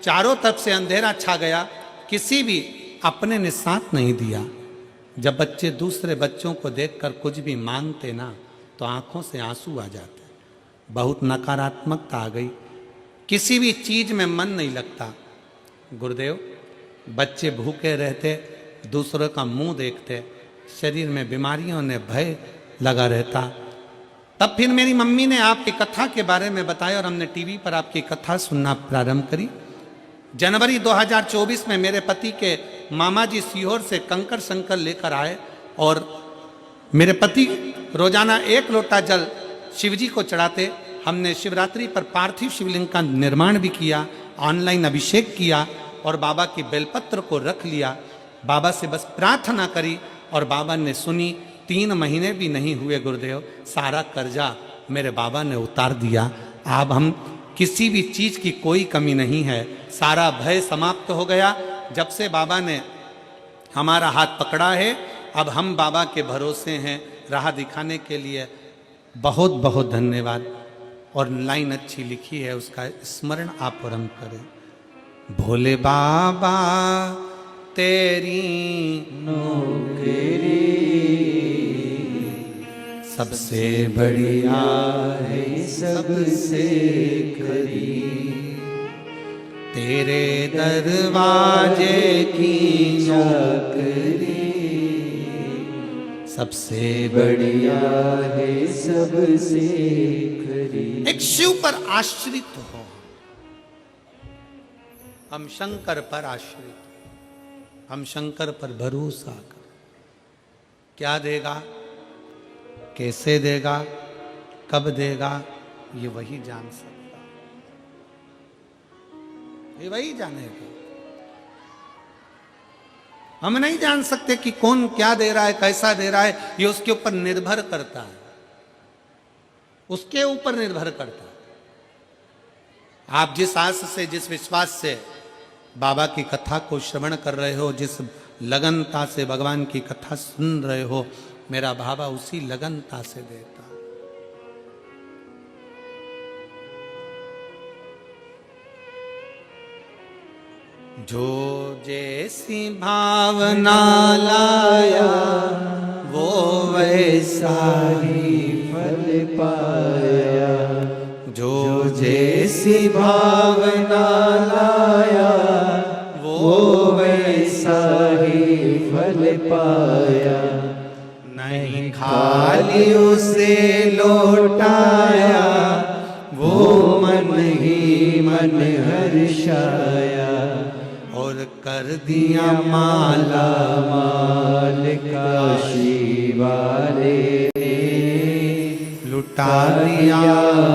चारों तरफ से अंधेरा छा गया, किसी भी अपने ने साथ नहीं दिया। जब बच्चे दूसरे बच्चों को देखकर कुछ भी मांगते ना तो आंखों से आंसू आ जाते। बहुत नकारात्मकता आ गई। किसी भी चीज में मन नहीं लगता। गुरुदेव, बच्चे भूखे रहते, दूसरों का मुंह देखते, शरीर में बीमारियों ने भय लगा रहता। तब फिर मेरी मम्मी ने आपकी कथा के बारे में बताया और हमने टीवी पर आपकी कथा सुनना प्रारंभ करी। जनवरी 2024 में मेरे पति के मामा जी सीहोर से कंकर शंकर लेकर आए और मेरे पति रोजाना 1 लोटा जल शिवजी को चढ़ाते। हमने शिवरात्रि पर पार्थिव शिवलिंग का निर्माण भी किया, ऑनलाइन अभिषेक किया और बाबा की बेलपत्र को रख लिया। बाबा से बस प्रार्थना करी और बाबा ने सुनी। 3 महीने भी नहीं हुए गुरुदेव, सारा कर्जा मेरे बाबा ने उतार दिया। अब हम किसी भी चीज की कोई कमी नहीं है, सारा भय समाप्त हो गया। जब से बाबा ने हमारा हाथ पकड़ा है, अब हम बाबा के भरोसे हैं राह दिखाने के लिए। बहुत बहुत धन्यवाद। और लाइन अच्छी लिखी है, उसका स्मरण आप और हम करें। भोले बाबा तेरी नौकरी सबसे बढ़िया है, सबसे खरी, तेरे दरवाजे की चाकरी सबसे बढ़िया है, सबसे खरी। एक शिव पर आश्रित हो, हम शंकर पर आश्रित, हम शंकर पर भरोसा कर। क्या देगा, कैसे देगा, कब देगा, ये वही जान सकता, ये वही जानेगा। हम नहीं जान सकते कि कौन क्या दे रहा है, कैसा दे रहा है, ये उसके ऊपर निर्भर करता है, उसके ऊपर निर्भर करता है। आप जिस आस से, जिस विश्वास से बाबा की कथा को श्रवण कर रहे हो, जिस लगनता से भगवान की कथा सुन रहे हो, मेरा बाबा उसी लगनता से देता। जो जैसी भावना लाया वो वैसा ही फल पाया। जो जैसी भावना लाया वो वैसा ही फल पाया। नहीं खाली उसे लौटाया, वो मन ही मन हर्षाया। और कर दिया माला माल काशी वाले ने, लुटा दिया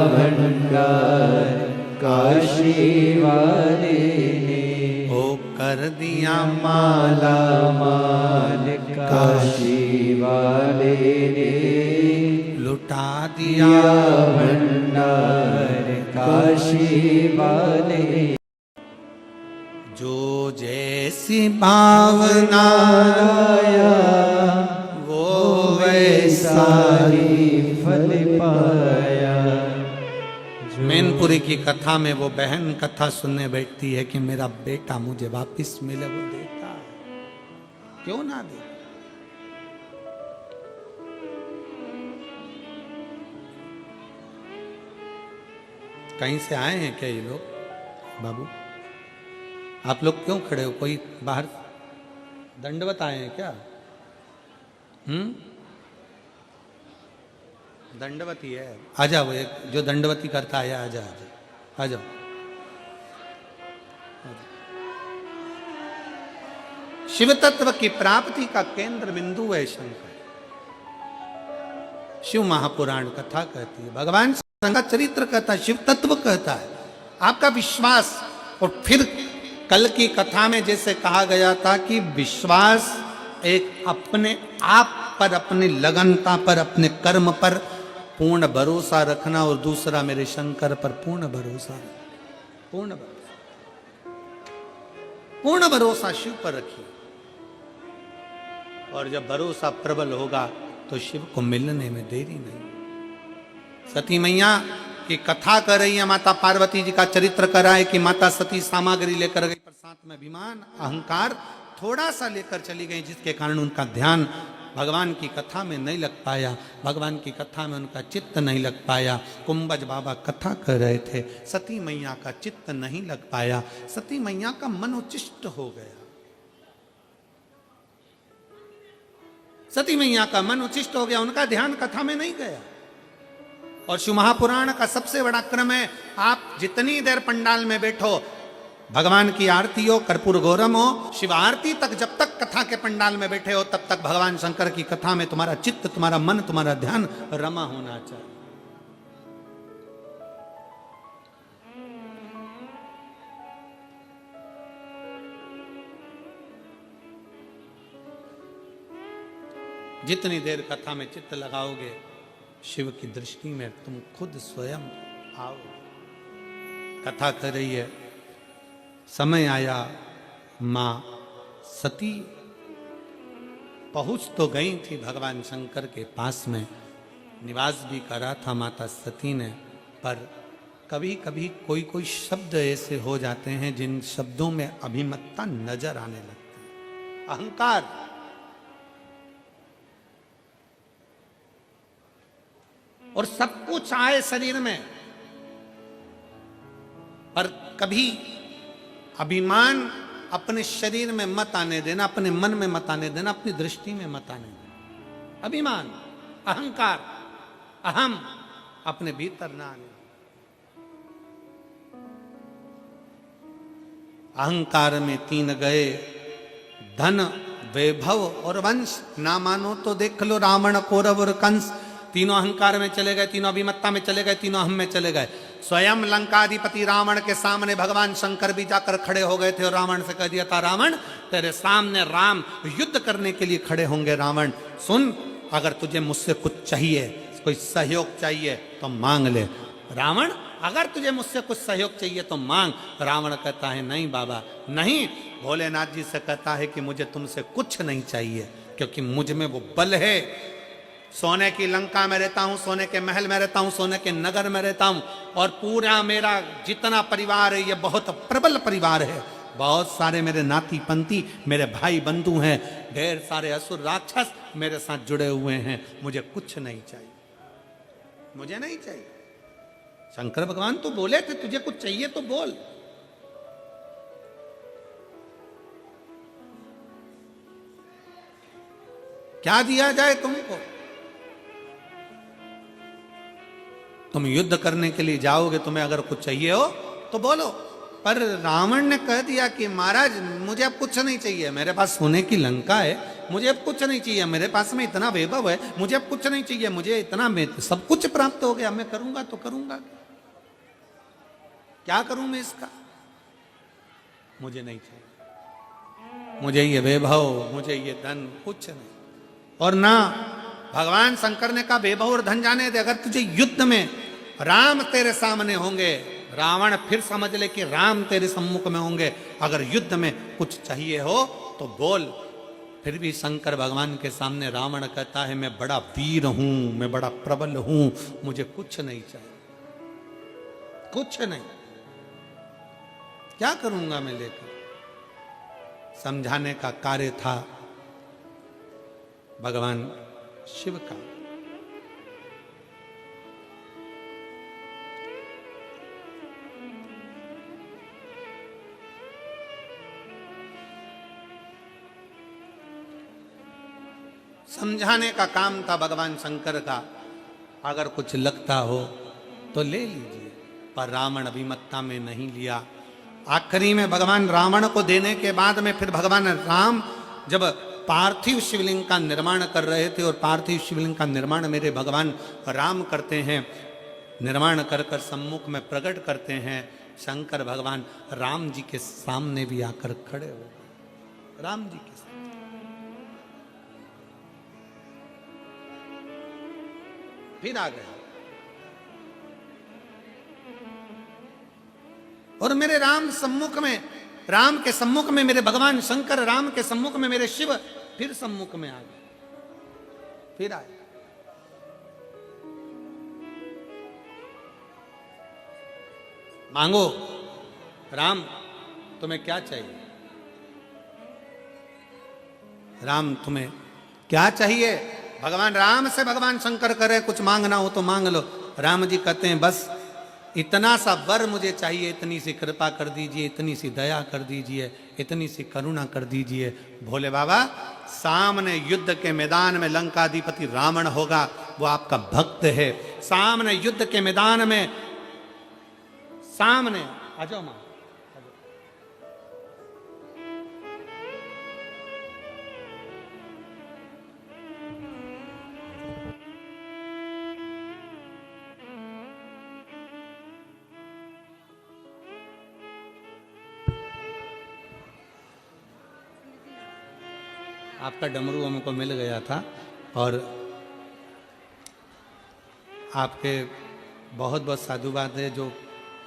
भंडार काशी वाले ने। ओ कर दिया माला माल काशी वाले ने, लुटा दिया भंडार काशी वाले। जो जैसी भावना लाया वो वैसा ही फल पाया। मैनपुरी की कथा में वो बहन कथा सुनने बैठती है कि मेरा बेटा मुझे वापस मिले, वो देता है, क्यों ना दे। कहीं से आए हैं क्या ये लोग? बाबू आप लोग क्यों खड़े हो? कोई बाहर दंडवत आए हैं क्या? दंडवती है, आ जाओ। एक जो दंडवती करता है, आ जाओ आ जाओ। शिव तत्व की प्राप्ति का केंद्र बिंदु है शंकर। शिव महापुराण कथा कहती है, भगवान का चरित्र कहता है, शिव तत्व कहता है, आपका विश्वास। और फिर कल की कथा में जैसे कहा गया था कि विश्वास एक अपने आप पर, अपनी लगनता पर, अपने कर्म पर पूर्ण भरोसा रखना, और दूसरा मेरे शंकर पर पूर्ण भरोसा, पूर्ण भरोसा, पूर्ण भरोसा शिव पर रखिए। और जब भरोसा प्रबल होगा तो शिव को मिलने में देरी नहीं। सती मैया की कथा कर रही है, माता पार्वती जी का चरित्र कर रहा है कि माता सती सामग्री लेकर गई, पर साथ में अभिमान अहंकार थोड़ा सा लेकर चली गई, जिसके कारण उनका ध्यान भगवान की कथा में नहीं लग पाया, भगवान की कथा में उनका चित्त नहीं लग पाया। कुंभज बाबा कथा कर रहे थे, सती मैया का चित्त नहीं लग पाया, सती मैया का मन उच्चिष्ट हो गया। सती मैया का मन उच्चिष्ट हो गया, उनका ध्यान कथा में नहीं गया। और शिव महापुराण का सबसे बड़ा क्रम है, आप जितनी देर पंडाल में बैठो, भगवान की आरती हो, कर्पूर गौरम हो, शिव आरती तक जब तक कथा के पंडाल में बैठे हो, तब तक भगवान शंकर की कथा में तुम्हारा चित्त, तुम्हारा मन, तुम्हारा ध्यान रमा होना चाहिए। जितनी देर कथा में चित्त लगाओगे, शिव की दृष्टि में तुम खुद स्वयं आओ। कथा कर रही है, समय आया, मां सती पहुंच तो गई थी भगवान शंकर के पास में, निवास भी करा था माता सती ने, पर कभी कभी कोई कोई शब्द ऐसे हो जाते हैं जिन शब्दों में अभिमतता नजर आने लगती है, अहंकार। और सब कुछ आए शरीर में, पर कभी अभिमान अपने शरीर में मत आने देना, अपने मन में मत आने देना, अपनी दृष्टि में मत आने देना। अभिमान, अहंकार, अहम अपने भीतर ना आने। अहंकार में तीन गए, धन, वैभव और वंश। ना मानो तो देख लो रावण, कौरव और कंस, तीनों अहंकार में चले गए, तीनों अभिमत्ता में चले गए, तीनों अहम में चले गए। स्वयं लंकाधिपति रावण के सामने भगवान शंकर भी जाकर खड़े हो गए थे और रावण से कह दिया था, रावण तेरे सामने राम युद्ध करने के लिए खड़े होंगे। रावण सुन, अगर तुझे मुझसे कुछ चाहिए, कोई सहयोग चाहिए तो मांग ले। रावण अगर तुझे मुझसे कुछ सहयोग चाहिए तो मांग। रावण कहता है नहीं बाबा नहीं। भोलेनाथ जी से कहता है कि मुझे तुमसे कुछ नहीं चाहिए, क्योंकि मुझ में वो बल है। सोने की लंका में रहता हूं, सोने के महल में रहता हूं, सोने के नगर में रहता हूं, और पूरा मेरा जितना परिवार है ये बहुत प्रबल परिवार है। बहुत सारे मेरे नाती पंती, मेरे भाई बंधु हैं, ढेर सारे असुर राक्षस मेरे साथ जुड़े हुए हैं। मुझे कुछ नहीं चाहिए, मुझे नहीं चाहिए। शंकर भगवान तो बोले थे तुझे कुछ चाहिए तो बोल। क्या दिया जाए तुमको? तुम युद्ध करने के लिए जाओगे, तुम्हें अगर कुछ चाहिए हो तो बोलो। पर रावण ने कह दिया कि महाराज मुझे अब कुछ नहीं चाहिए, मेरे पास सोने की लंका है, मुझे अब कुछ नहीं चाहिए, मेरे पास में इतना वैभव है, मुझे अब कुछ नहीं चाहिए, मुझे इतना सब कुछ प्राप्त हो गया, मैं करूंगा तो करूंगा, क्या करूं मैं इसका? मुझे नहीं चाहिए, मुझे ये वैभव, मुझे ये धन कुछ नहीं। और ना भगवान शंकर ने कहा वैभव और धन जाने दे, अगर तुझे युद्ध में राम तेरे सामने होंगे, रावण फिर समझ ले कि राम तेरे सम्मुख में होंगे, अगर युद्ध में कुछ चाहिए हो तो बोल। फिर भी शंकर भगवान के सामने रावण कहता है मैं बड़ा वीर हूं, मैं बड़ा प्रबल हूं, मुझे कुछ नहीं चाहिए, कुछ नहीं, क्या करूंगा मैं लेकर? समझाने का कार्य था भगवान शिव का। समझाने का काम था भगवान शंकर का। अगर कुछ लगता हो तो ले लीजिए, पर रावण अभिमत्ता में नहीं लिया। आखिरी में भगवान रावण को देने के बाद में फिर भगवान राम जब पार्थिव शिवलिंग का निर्माण कर रहे थे, और पार्थिव शिवलिंग का निर्माण मेरे भगवान राम करते हैं, निर्माण कर कर सम्मुख में प्रकट करते हैं। शंकर भगवान राम जी के सामने भी आकर खड़े हो गए, राम जी के सामने। फिर आ गए और मेरे राम सम्मुख में, राम के सम्मुख में मेरे भगवान शंकर, राम के सम्मुख में मेरे शिव फिर सम्मुख में आ गए, फिर आए। मांगो राम तुम्हें क्या चाहिए? राम तुम्हें क्या चाहिए? भगवान राम से भगवान शंकर करे कुछ मांगना हो तो मांग लो। राम जी कहते हैं बस इतना सा वर मुझे चाहिए, इतनी सी कृपा कर दीजिए, इतनी सी दया कर दीजिए, इतनी सी करुणा कर दीजिए। भोले बाबा सामने युद्ध के मैदान में लंकाधिपति रावण होगा, वो आपका भक्त है। सामने युद्ध के मैदान में सामने आ जाओ मां, आपका डमरू हमको मिल गया था और आपके बहुत बहुत साधुवाद है। जो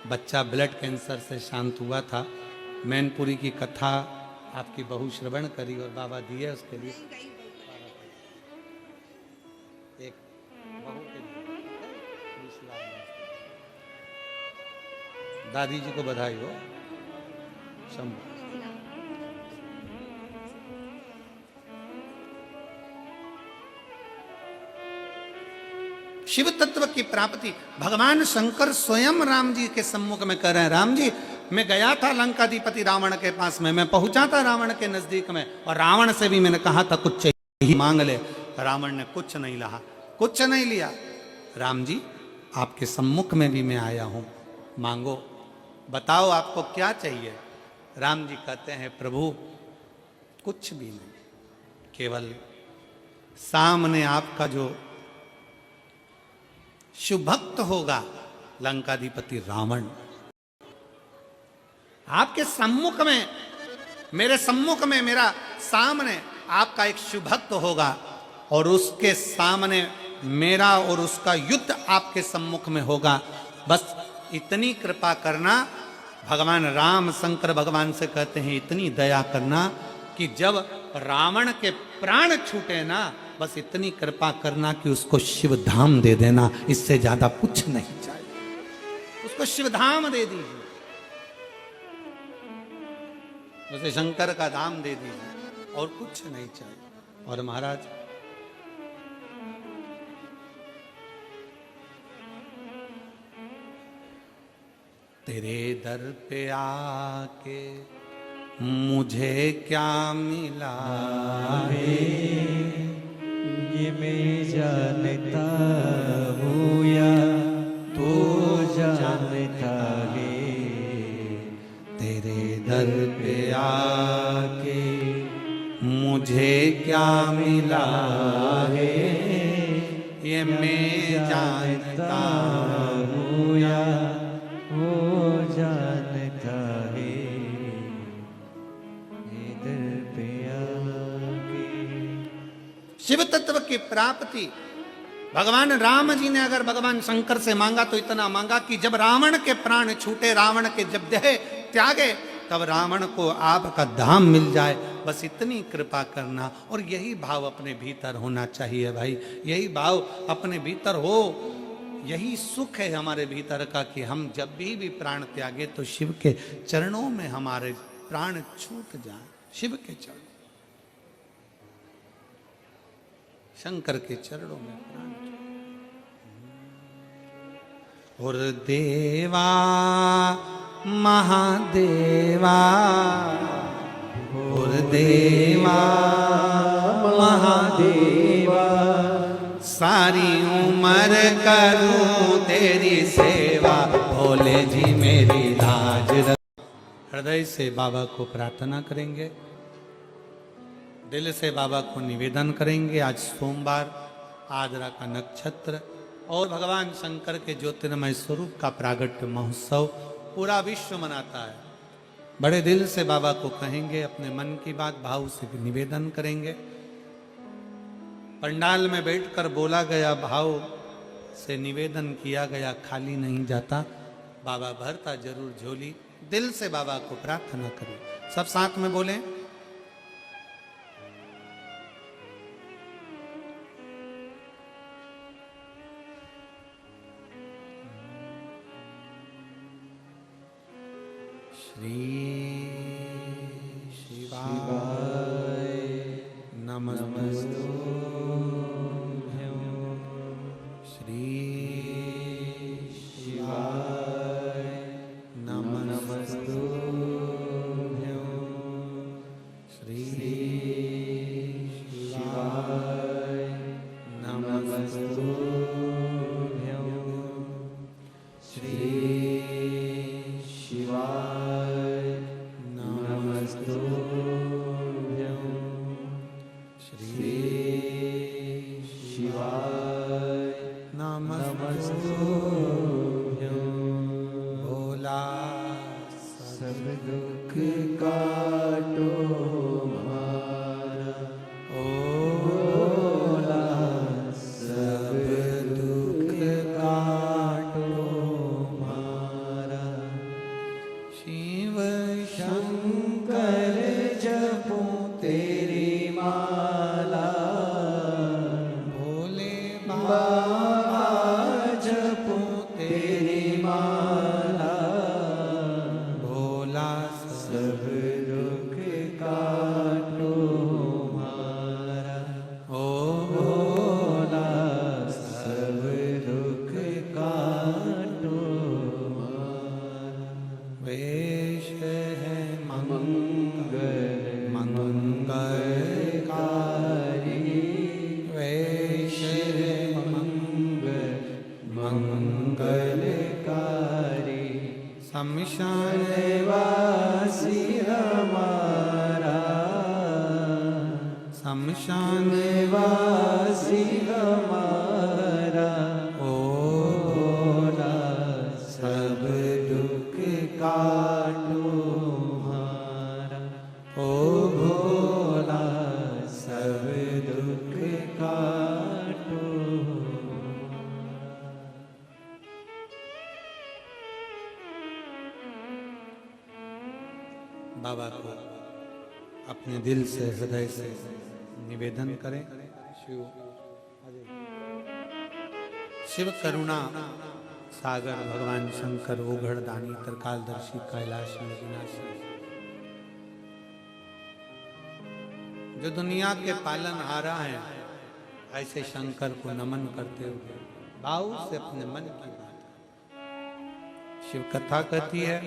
बच्चा ब्लड कैंसर से शांत हुआ था, मैनपुरी की कथा आपकी बहु श्रवण करी और बाबा दिए उसके लिए एक बहू के लिए दादी जी को बधाई हो। शंभू शिव तत्व की प्राप्ति भगवान शंकर स्वयं राम जी के सम्मुख में कर रहे हैं। राम जी, मैं गया था लंकाधिपति रावण के पास में, मैं पहुंचा था रावण के नजदीक में और रावण से भी मैंने कहा था कुछ चाहिए मांग ले। रावण ने कुछ नहीं लहा, कुछ नहीं लिया। राम जी आपके सम्मुख में भी मैं आया हूं, मांगो, बताओ आपको क्या चाहिए। राम जी कहते हैं प्रभु कुछ भी नहीं, केवल सामने आपका जो शुभ भक्त होगा लंकाधिपति रावण, आपके सम्मुख में, मेरे सम्मुख में, मेरा सामने आपका एक शुभ भक्त होगा और उसके सामने मेरा और उसका युद्ध आपके सम्मुख में होगा। बस इतनी कृपा करना। भगवान राम शंकर भगवान से कहते हैं इतनी दया करना कि जब रावण के प्राण छूटे ना, बस इतनी कृपा करना कि उसको शिव धाम दे देना, इससे ज्यादा कुछ नहीं चाहिए। उसको शिव धाम दे दीजिए, उसे शंकर का धाम दे दीजिए और कुछ नहीं चाहिए। और महाराज तेरे दर पे आके मुझे क्या मिला है, ये मैं जानता हूँ या तू जानता है। तेरे दर पे आके मुझे क्या मिला है, ये मैं जानता हूँ या वो जानता है। इधर पे आके शिव तत्व की प्राप्ति भगवान राम जी ने अगर भगवान शंकर से मांगा तो इतना मांगा कि जब रावण के प्राण छूटे, रावण के जब देह त्यागे, तब रावण को आपका धाम मिल जाए। बस इतनी कृपा करना। और यही भाव अपने भीतर होना चाहिए भाई, यही भाव अपने भीतर हो। यही सुख है हमारे भीतर का कि हम जब भी प्राण त्यागे तो शिव के चरणों में हमारे प्राण छूट जाए, शिव के चरण, शंकर के चरणों में प्राण। और देवा महादेवा, और देवा महादेवा, सारी उम्र करूं तेरी सेवा, भोले जी मेरी लाज रख। हृदय से बाबा को प्रार्थना करेंगे, दिल से बाबा को निवेदन करेंगे। आज सोमवार, आद्रा का नक्षत्र और भगवान शंकर के ज्योतिर्मय स्वरूप का प्रागट्य महोत्सव पूरा विश्व मनाता है। बड़े दिल से बाबा को कहेंगे, अपने मन की बात भाव से निवेदन करेंगे। पंडाल में बैठकर बोला गया भाव से निवेदन किया गया खाली नहीं जाता, बाबा भरता जरूर झोली। दिल से बाबा को प्रार्थना करें, सब साथ में बोलें। श्री शिवाय नमस्तु। काटो मारा, भोला सब दुख काटो मारा। शिव शंकर जपूं तेरी माला, भोले बाबा जपूं तेरी माला, भोला सब दुख काटो मारा। ओ भोला सब दुख काटो मारा। वेश है मंगल मंगलकारी, वेश है मंगल मंगलकारी, शमशान वासी हमारा, शमशान वासी हमारा। ओ भोला सब दुख काटो मारा, ओ भोला सब दुख काटो। बाबा को अपने दिल से हृदय से निवेदन करें। शिव करुणा सागर भगवान शंकर ओघड़ दानी त्रिकालदर्शी कैलाशी अविनाशी, जो दुनिया के पालनहारा हैं, ऐसे शंकर को नमन करते हुए भाव से अपने मन की बात शिव कथा कहती है,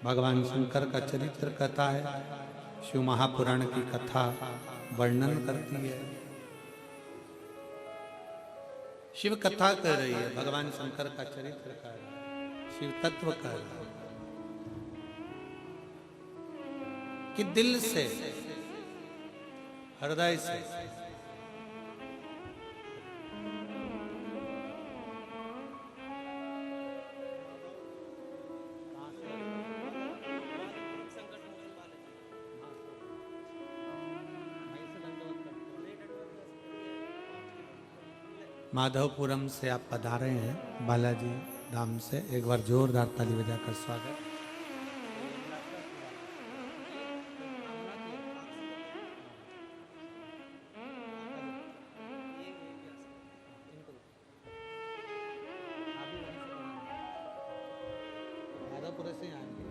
भगवान शंकर का चरित्र कहता है, शिव महापुराण की कथा वर्णन करती है। शिव कथा कह रही है, भगवान शंकर का चरित्र कह रहा है, शिव तत्व कह रहा है कि दिल से हृदय से माधवपुरम से आप पधारे हैं बालाजी धाम से, एक बार जोरदार ताली बजाकर स्वागत। माधवपुर से आएंगे।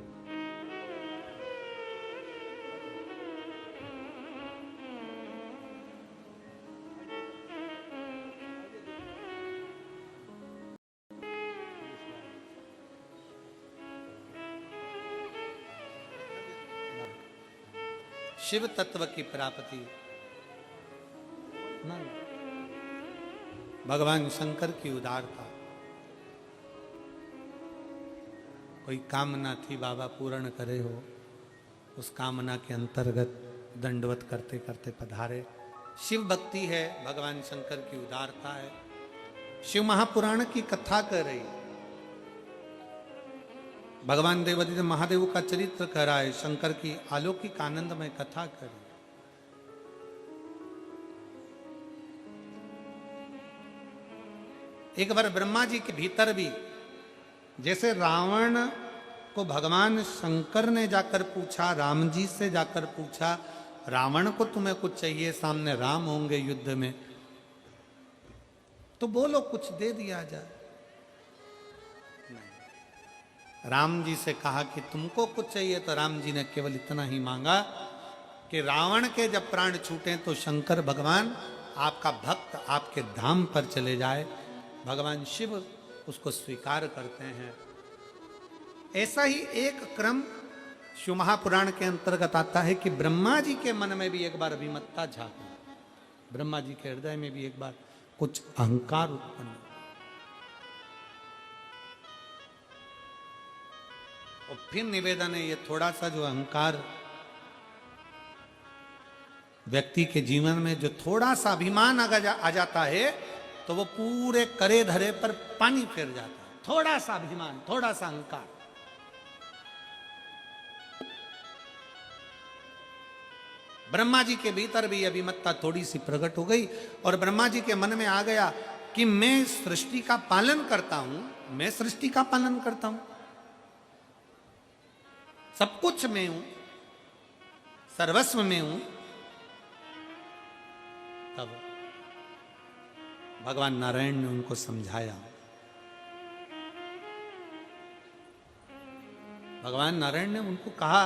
शिव तत्व की प्राप्ति, भगवान शंकर की उदारता, कोई कामना थी बाबा पूर्ण करे हो, उस कामना के अंतर्गत दंडवत करते करते पधारे। शिव भक्ति है, भगवान शंकर की उदारता है। शिव महापुराण की कथा कर रही है, भगवान देवादिदेव महादेव का चरित्र कह रहा है, शंकर की अलौकिक आनंदमय कथा कर रही है। एक बार ब्रह्मा जी के भीतर भी, जैसे रावण को भगवान शंकर ने जाकर पूछा, राम जी से जाकर पूछा, रावण को तुम्हें कुछ चाहिए, सामने राम होंगे युद्ध में, तो बोलो कुछ दे दिया जाए। राम जी से कहा कि तुमको कुछ चाहिए, तो राम जी ने केवल इतना ही मांगा कि रावण के जब प्राण छूटे तो शंकर भगवान आपका भक्त आपके धाम पर चले जाए। भगवान शिव उसको स्वीकार करते हैं। ऐसा ही एक क्रम शिव महापुराण के अंतर्गत आता है कि ब्रह्मा जी के मन में भी एक बार अभिमत्ता झांकी, ब्रह्मा जी के हृदय में भी एक बार कुछ अहंकार उत्पन्न, और फिर निवेदन है, ये थोड़ा सा जो अहंकार व्यक्ति के जीवन में जो थोड़ा सा अभिमान आ जाता है, तो वो पूरे करे धरे पर पानी फेर जाता है। थोड़ा सा अभिमान, थोड़ा सा अहंकार, ब्रह्मा जी के भीतर भी अभिमत्ता थोड़ी सी प्रकट हो गई और ब्रह्मा जी के मन में आ गया कि मैं सृष्टि का पालन करता हूं, मैं सृष्टि का पालन करता हूं, सब कुछ मैं हूं, सर्वस्व में हूं। तब भगवान नारायण ने उनको समझाया। भगवान नारायण ने उनको कहा,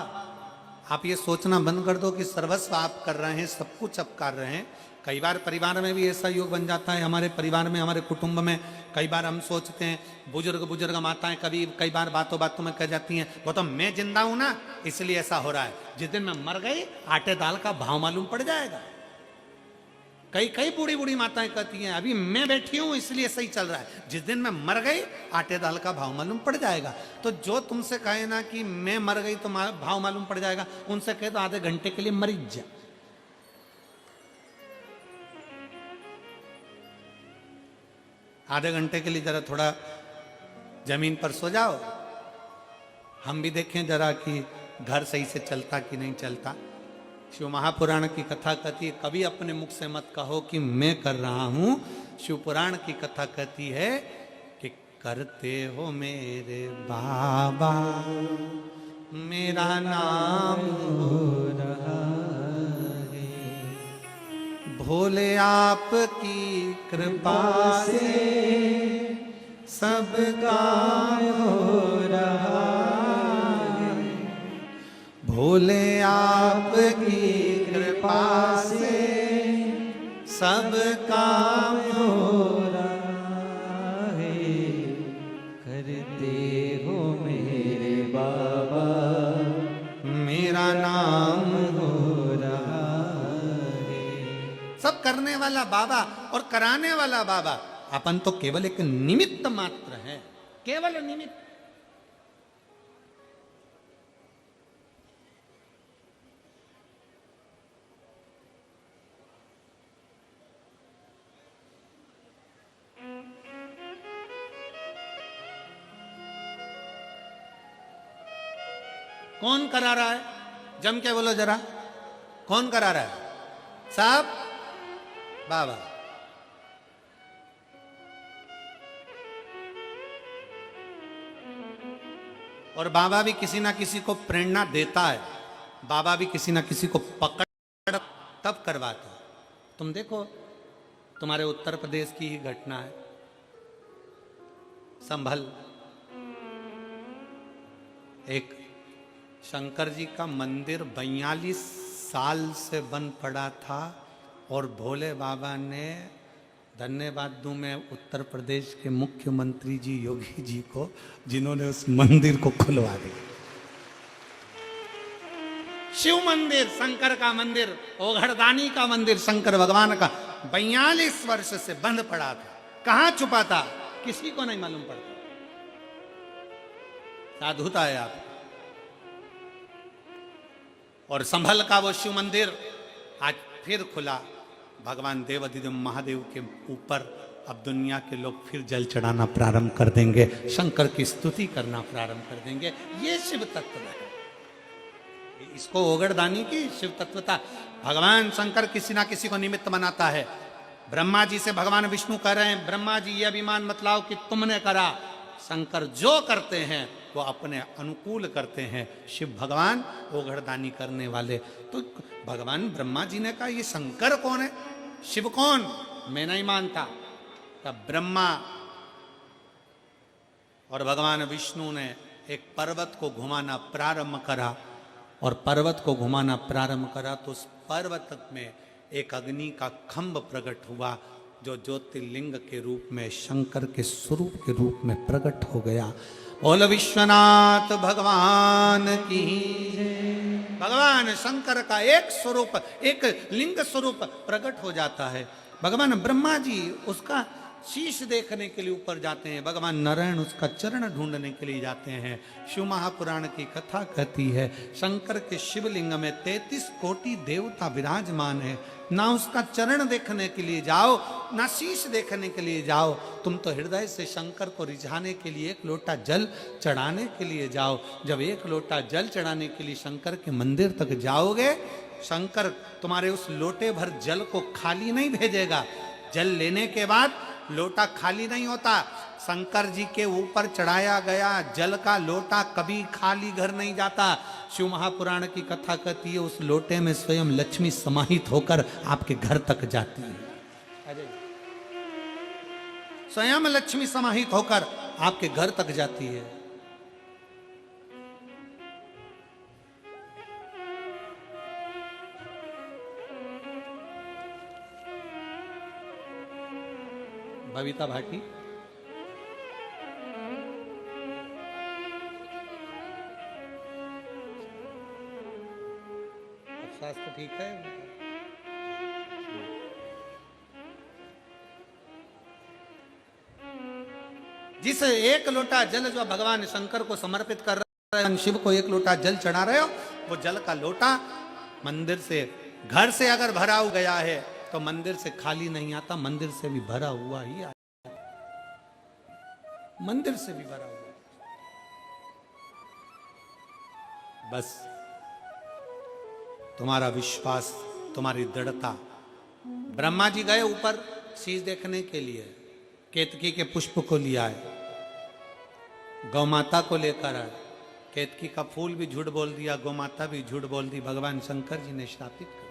आप ये सोचना बंद कर दो कि सर्वस्व आप कर रहे हैं, सब कुछ आप कर रहे हैं। कई बार परिवार में भी ऐसा योग बन जाता है, हमारे परिवार में, हमारे कुटुंब में कई बार हम सोचते हैं, बुजुर्ग माताएं कई बार बातों में कह जाती हैं, वो तो मैं जिंदा हूं ना इसलिए ऐसा हो रहा है, जिस दिन मैं मर गई आटे दाल का भाव मालूम पड़ जाएगा। कई बूढ़ी माताएं कहती हैं, अभी मैं बैठी हूं इसलिए सही चल रहा है, जिस दिन मैं मर गई आटे दाल का भाव मालूम पड़ जाएगा। तो जो तुमसे कहे ना कि मैं मर गई तो भाव मालूम पड़ जाएगा, उनसे कहे तो आधे घंटे के लिए मर जा। आधे घंटे के लिए जरा थोड़ा जमीन पर सो जाओ, हम भी देखें जरा कि घर सही से चलता कि नहीं चलता। शिव महापुराण की कथा कहती है, कभी अपने मुख से मत कहो कि मैं कर रहा हूं। शिव पुराण की कथा कहती है कि करते हो मेरे बाबा, मेरा नाम हो रहा है, भोले आपकी कृपा से सब काम हो रहा है, भोले आपकी कृपा से सब काम हो रहा है, करते हो मेरे बाबा, मेरा नाम हो रहा है। सब करने वाला बाबा और कराने वाला बाबा, अपन तो केवल एक निमित्त मात्र है, केवल निमित्त। कौन करा रहा है? जम के बोलो जरा, कौन करा रहा है? साहब, बाबा। और बाबा भी किसी ना किसी को प्रेरणा देता है, बाबा भी किसी ना किसी को पकड़ तब करवाता है। तुम देखो, तुम्हारे उत्तर प्रदेश की ही घटना है। संभल, एक शंकर जी का मंदिर 42 साल से बंद पड़ा था और भोले बाबा ने, धन्यवाद दूं मैं उत्तर प्रदेश के मुख्यमंत्री जी योगी जी को, जिन्होंने उस मंदिर को खुलवा दिया। शिव मंदिर, शंकर का मंदिर, ओघड़दानी का मंदिर, शंकर भगवान का 42 वर्ष से बंद पड़ा था। कहां छुपा था किसी को नहीं मालूम पड़ता। साधुता है आप। और संभल का वो शिव मंदिर आज फिर खुला, भगवान देवाधिदेव महादेव के ऊपर अब दुनिया के लोग फिर जल चढ़ाना प्रारंभ कर देंगे, शंकर की स्तुति करना प्रारंभ कर देंगे। ये शिव तत्व है, इसको ओगड़दानी की शिव तत्वता। भगवान शंकर किसी ना किसी को निमित्त बनाता है। ब्रह्मा जी से भगवान विष्णु कह रहे हैं, ब्रह्मा जी ये अभिमान मत लाओ कि तुमने करा, शंकर जो करते हैं वो अपने अनुकूल करते हैं। शिव भगवान ओघड़दानी करने वाले। तो भगवान ब्रह्मा जी ने कहा ये शंकर कौन है, शिव कौन, मैं नहीं मानता। तब ब्रह्मा और भगवान विष्णु ने एक पर्वत को घुमाना प्रारंभ करा, और पर्वत को घुमाना प्रारंभ करा तो उस पर्वत में एक अग्नि का खंभ प्रकट हुआ, जो ज्योतिर्लिंग के रूप में, शंकर के स्वरूप के रूप में प्रकट हो गया। बोल विश्वनाथ भगवान की। भगवान शंकर का एक स्वरूप, एक लिंग स्वरूप प्रकट हो जाता है। भगवान ब्रह्मा जी उसका शीश देखने के लिए ऊपर जाते हैं, भगवान नारायण उसका चरण ढूंढने के लिए जाते हैं। शिव महापुराण की कथा कहती है शंकर के शिवलिंग में 33 कोटि देवता विराजमान है। ना उसका चरण देखने के लिए जाओ, ना शीश देखने के लिए जाओ, तुम तो हृदय से शंकर को रिझाने के लिए एक लोटा जल चढ़ाने के लिए जाओ। जब एक लोटा जल चढ़ाने के लिए शंकर के मंदिर तक जाओगे, शंकर तुम्हारे उस लोटे भर जल को खाली नहीं भेजेगा। जल लेने के बाद लोटा खाली नहीं होता। शंकर जी के ऊपर चढ़ाया गया जल का लोटा कभी खाली घर नहीं जाता। शिव महापुराण की कथा कहती है उस लोटे में स्वयं लक्ष्मी समाहित होकर आपके घर तक जाती है। स्वयं लक्ष्मी समाहित होकर आपके घर तक जाती है। बबीता भाटी, स्वास्थ्य ठीक है? जिस एक लोटा जल जो भगवान शंकर को समर्पित कर रहे हैं, शिव को एक लोटा जल चढ़ा रहे हो, वो जल का लोटा मंदिर से, घर से अगर भरा गया है तो मंदिर से खाली नहीं आता, मंदिर से भी भरा हुआ ही आता, मंदिर से भी भरा हुआ। बस तुम्हारा विश्वास, तुम्हारी दृढ़ता। ब्रह्मा जी गए ऊपर शीश देखने के लिए, केतकी के पुष्प को लिया है, गौ माता को लेकर आए, केतकी का फूल भी झूठ बोल दिया, गौ माता भी झूठ बोल दी, भगवान शंकर जी ने श्रापित कर दिया।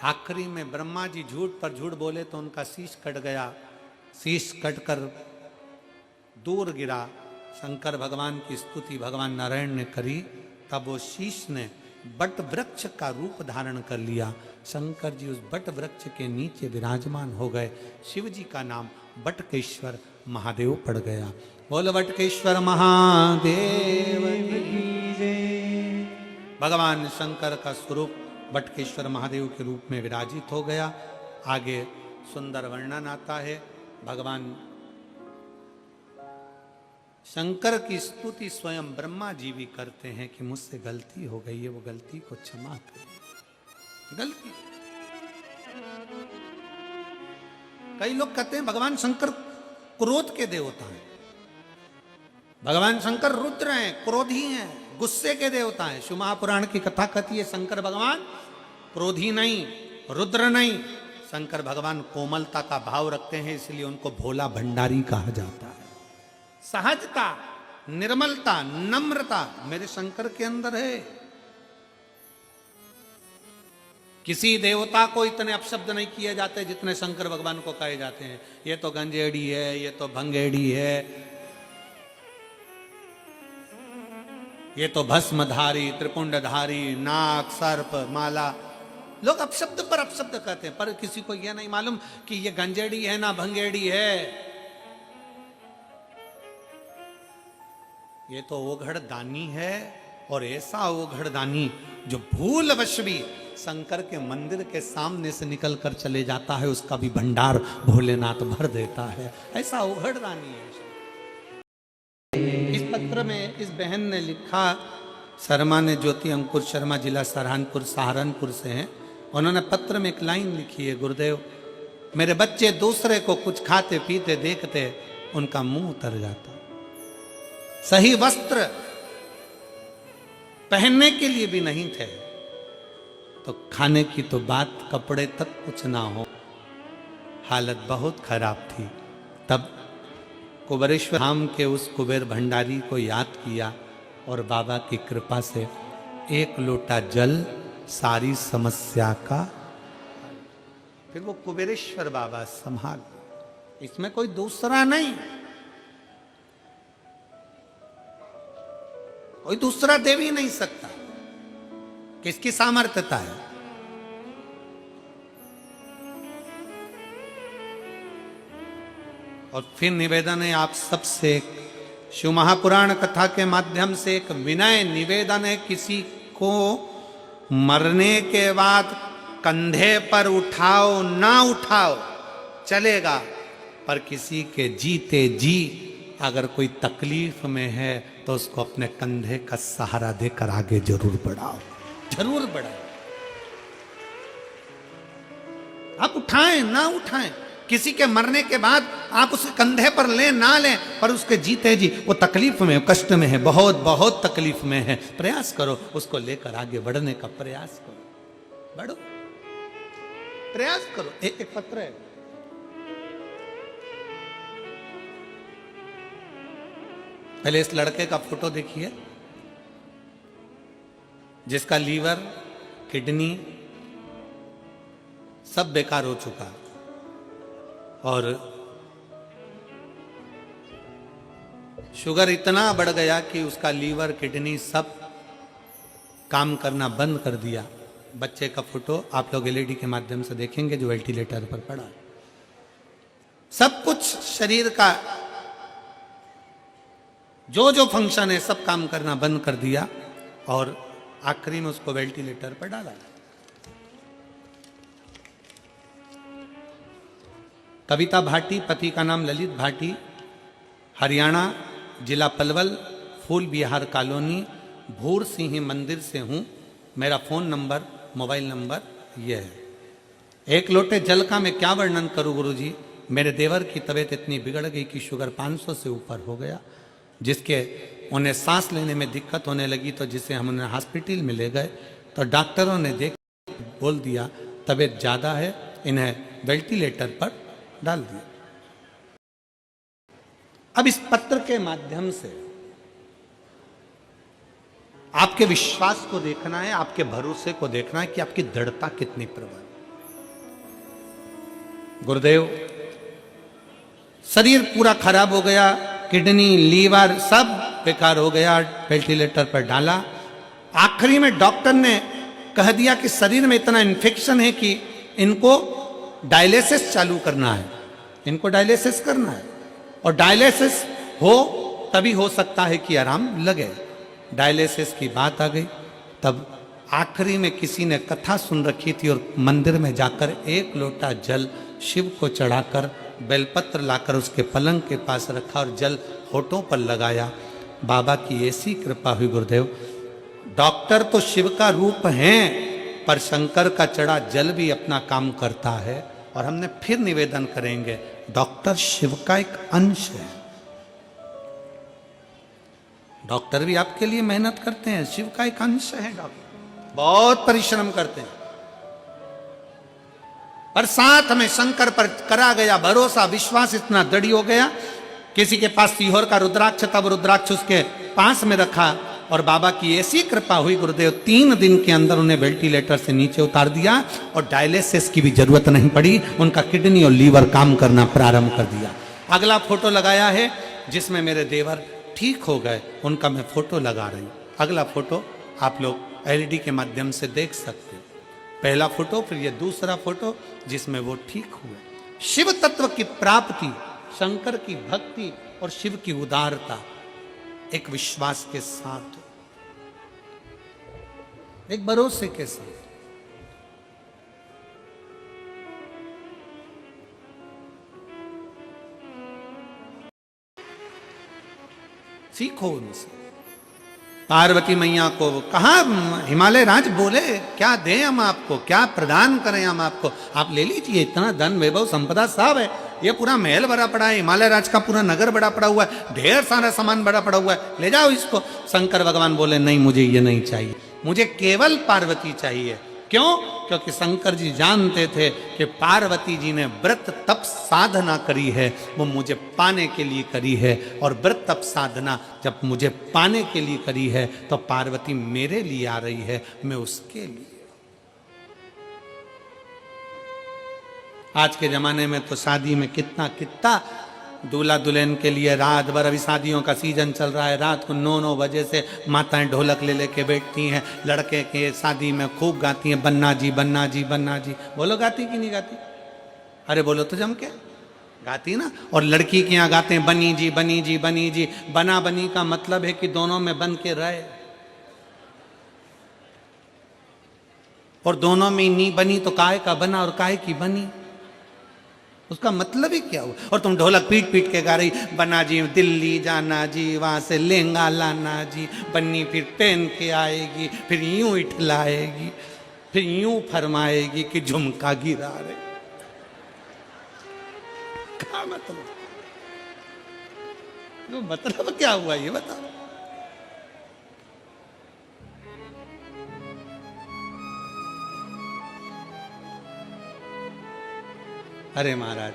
आखिरी में ब्रह्मा जी झूठ पर झूठ बोले तो उनका शीश कट गया, शीश कटकर दूर गिरा। शंकर भगवान की स्तुति भगवान नारायण ने करी, तब वो शीश ने बट वृक्ष का रूप धारण कर लिया। शंकर जी उस बट वृक्ष के नीचे विराजमान हो गए। शिव जी का नाम बटकेश्वर महादेव पड़ गया। बोल बटकेश्वर महादेव की जय। भगवान शंकर का स्वरूप बटकेश्वर महादेव के रूप में विराजित हो गया। आगे सुंदर वर्णन आता है। भगवान शंकर की स्तुति स्वयं ब्रह्मा जी भी करते हैं कि मुझसे गलती हो गई है, वो गलती को क्षमा करिए। गलती, कई लोग कहते हैं भगवान शंकर क्रोध के देवता हैं, भगवान शंकर रुद्र हैं, क्रोधी हैं, गुस्से के देवता हैं। शिव महापुराण की कथा कहती है शंकर भगवान क्रोधी नहीं, रुद्र नहीं, शंकर भगवान कोमलता का भाव रखते हैं, इसलिए उनको भोला भंडारी कहा जाता है। सहजता, निर्मलता, नम्रता मेरे शंकर के अंदर है। किसी देवता को इतने अपशब्द नहीं किए जाते जितने शंकर भगवान को कहे जाते हैं। ये तो गंजेड़ी है, ये तो भंगेड़ी है, ये तो भस्मधारी, त्रिपुंडधारी, नाग, सर्प, माला। लोग अपशब्द पर अपशब्द कहते हैं, पर किसी को यह नहीं मालूम कि ये गंजेड़ी है ना भंगेड़ी है। ये तो ओघड़ दानी है, और ऐसा ओघड़ दानी जो भूलवश भी शंकर के मंदिर के सामने से निकल कर चले जाता है, उसका भी भंडार भोलेनाथ भर देता है। ऐसा ओघड़ दानी है। इस पत्र में इस बहन ने लिखा, शर्मा ने, ज्योति अंकुर शर्मा, जिला सहारनपुर से हैं। उन्होंने पत्र में एक लाइन लिखी है, गुरुदेव मेरे बच्चे दूसरे को कुछ खाते पीते देखते उनका मुंह उतर जाता, सही वस्त्र पहनने के लिए भी नहीं थे, तो खाने की तो बात, कपड़े तक कुछ ना हो, हालत बहुत खराब थी। तब कुबेरेश्वर धाम के उस कुबेर भंडारी को याद किया, और बाबा की कृपा से एक लोटा जल सारी समस्या का, फिर वो कुबेरेश्वर बाबा संभाल। इसमें कोई दूसरा नहीं, कोई दूसरा देव ही नहीं सकता। किसकी सामर्थ्यता है? और फिर निवेदन है आप सबसे, शिव महापुराण कथा के माध्यम से एक विनय निवेदन है, किसी को मरने के बाद कंधे पर उठाओ ना उठाओ, चलेगा, पर किसी के जीते जी अगर कोई तकलीफ में है तो उसको अपने कंधे का सहारा देकर आगे जरूर बढ़ाओ, जरूर बढ़ाओ। आप उठाएं ना उठाएं, किसी के मरने के बाद आप उसके कंधे पर लें ना लें, पर उसके जीते जी वो तकलीफ में, कष्ट में है, बहुत बहुत तकलीफ में है, प्रयास करो उसको लेकर आगे बढ़ने का प्रयास करो, बढ़ो, प्रयास करो। एक पत्र है, पहले इस लड़के का फोटो देखिए जिसका लीवर, किडनी सब बेकार हो चुका और शुगर इतना बढ़ गया कि उसका लीवर, किडनी सब काम करना बंद कर दिया। बच्चे का फोटो आप लोग एलईडी के माध्यम से देखेंगे जो वेंटिलेटर पर पड़ा है। सब कुछ शरीर का जो जो फंक्शन है सब काम करना बंद कर दिया और आखिरी में उसको वेंटिलेटर पर डाला। कविता भाटी, पति का नाम ललित भाटी, हरियाणा, जिला पलवल, फूल विहार कॉलोनी, भूर सिंह मंदिर से हूं। मेरा फोन नंबर, मोबाइल नंबर यह है। एक लोटे जल का मैं क्या वर्णन करूं गुरुजी। मेरे देवर की तबीयत इतनी बिगड़ गई कि शुगर 500 से ऊपर हो गया, जिसके उन्हें सांस लेने में दिक्कत होने लगी, तो जिसे हम उन्हें हॉस्पिटल में ले गए तो डॉक्टरों ने देख बोल दिया तबीयत ज़्यादा है, इन्हें वेंटिलेटर पर डाल दिया। अब इस पत्र के माध्यम से आपके विश्वास को देखना है, आपके भरोसे को देखना है कि आपकी दृढ़ता कितनी प्रबल। गुरुदेव, शरीर पूरा खराब हो गया, किडनी, लीवर सब बेकार हो गया, वेंटिलेटर पर डाला। आखिरी में डॉक्टर ने कह दिया कि शरीर में इतना इन्फेक्शन है कि इनको डायलिसिस चालू करना है, इनको डायलिसिस करना है और डायलिसिस हो तभी हो सकता है कि आराम लगे। डायलिसिस की बात आ गई। तब आखिरी में किसी ने कथा सुन रखी थी और मंदिर में जाकर एक लोटा जल शिव को चढ़ाकर बेलपत्र लाकर उसके पलंग के पास रखा और जल होठों पर लगाया। बाबा की ऐसी कृपा हुई गुरुदेव। डॉक्टर तो शिव का रूप हैं, पर शंकर का चढ़ा जल भी अपना काम करता है। और हमने फिर निवेदन करेंगे, डॉक्टर शिव का एक अंश है। डॉक्टर भी आपके लिए मेहनत करते हैं, शिव का एक अंश है। डॉक्टर बहुत परिश्रम करते हैं, पर साथ में शंकर पर करा गया भरोसा, विश्वास इतना दृढ़ हो गया। किसी के पास सीहोर का रुद्राक्ष था, वो रुद्राक्ष उसके पास में रखा और बाबा की ऐसी कृपा हुई गुरुदेव, 3 दिन के अंदर उन्हें वेंटिलेटर से नीचे उतार दिया और डायलिसिस की भी जरूरत नहीं पड़ी। उनका किडनी और लीवर काम करना प्रारंभ कर दिया। अगला फोटो लगाया है जिसमें मेरे देवर ठीक हो गए, उनका मैं फोटो लगा रही हूं। अगला फोटो आप लोग एलईडी के माध्यम से देख सकते हैं। पहला फोटो, फिर ये दूसरा फोटो जिसमें वो ठीक हुए। शिव तत्व की प्राप्ति, शंकर की भक्ति और शिव की उदारता एक विश्वास के साथ, एक भरोसे के साथ। सीखो उनसे। पार्वती मैया को कहा, हिमालय राज बोले क्या दें हम आपको, क्या प्रदान करें हम आपको, आप ले लीजिए, इतना धन वैभव संपदा सब है, ये पूरा महल भरा पड़ा है, हिमालय राज का पूरा नगर बड़ा पड़ा हुआ है, ढेर सारा सामान बड़ा पड़ा हुआ है, ले जाओ इसको। शंकर भगवान बोले नहीं, मुझे ये नहीं चाहिए, मुझे केवल पार्वती चाहिए। क्यों? क्योंकि शंकर जी जानते थे कि पार्वती जी ने व्रत तप साधना करी है, वो मुझे पाने के लिए करी है। और व्रत तप साधना जब मुझे पाने के लिए करी है तो पार्वती मेरे लिए आ रही है, मैं उसके लिए। आज के जमाने में तो शादी में कितना कितना दूल्हा दुल्हन के लिए रात भर, अभी शादियों का सीजन चल रहा है, रात को 9-9 बजे से माताएं ढोलक ले लेके बैठती हैं। लड़के के शादी में खूब गाती हैं, बन्ना जी बन्ना जी बन्ना जी। बोलो गाती कि नहीं गाती? अरे बोलो तो जम के गाती ना। और लड़की के यहाँ गाते हैं बनी जी बनी जी बनी जी। बना बनी का मतलब है कि दोनों में बन के रहे, और दोनों में नहीं बनी तो काहे का बना और काहे की बनी। उसका मतलब ही क्या हुआ? और तुम ढोलक पीट पीट के गा रही, बन्ना जी दिल्ली जाना जी, वहां से लहंगा लाना जी, बन्नी फिर पहन के आएगी, फिर यूं इठलाएगी, फिर यूं फरमाएगी कि झुमका गिरा रहे। क्या मतलब? तो मतलब क्या हुआ ये बताओ। अरे महाराज,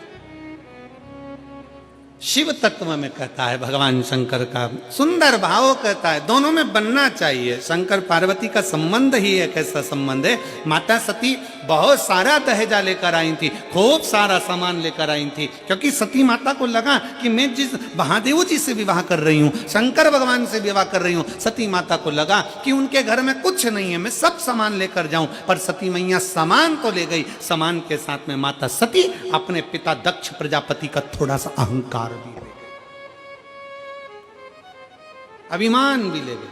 शिव तत्व में कहता है भगवान शंकर का सुंदर भाव कहता है, दोनों में बनना चाहिए। शंकर पार्वती का संबंध ही एक ऐसा संबंध है। माता सती बहुत सारा दहेजा लेकर आई थी, खूब सारा सामान लेकर आई थी, क्योंकि सती माता को लगा कि मैं जिस महादेव जी से विवाह कर रही हूँ, शंकर भगवान से विवाह कर रही हूँ, सती माता को लगा कि उनके घर में कुछ नहीं है, मैं सब सामान लेकर जाऊं। पर सती मैया सामान तो ले गई, सामान के साथ में माता सती अपने पिता दक्ष प्रजापति का थोड़ा सा अहंकार भी ले गए, अभिमान भी ले गए।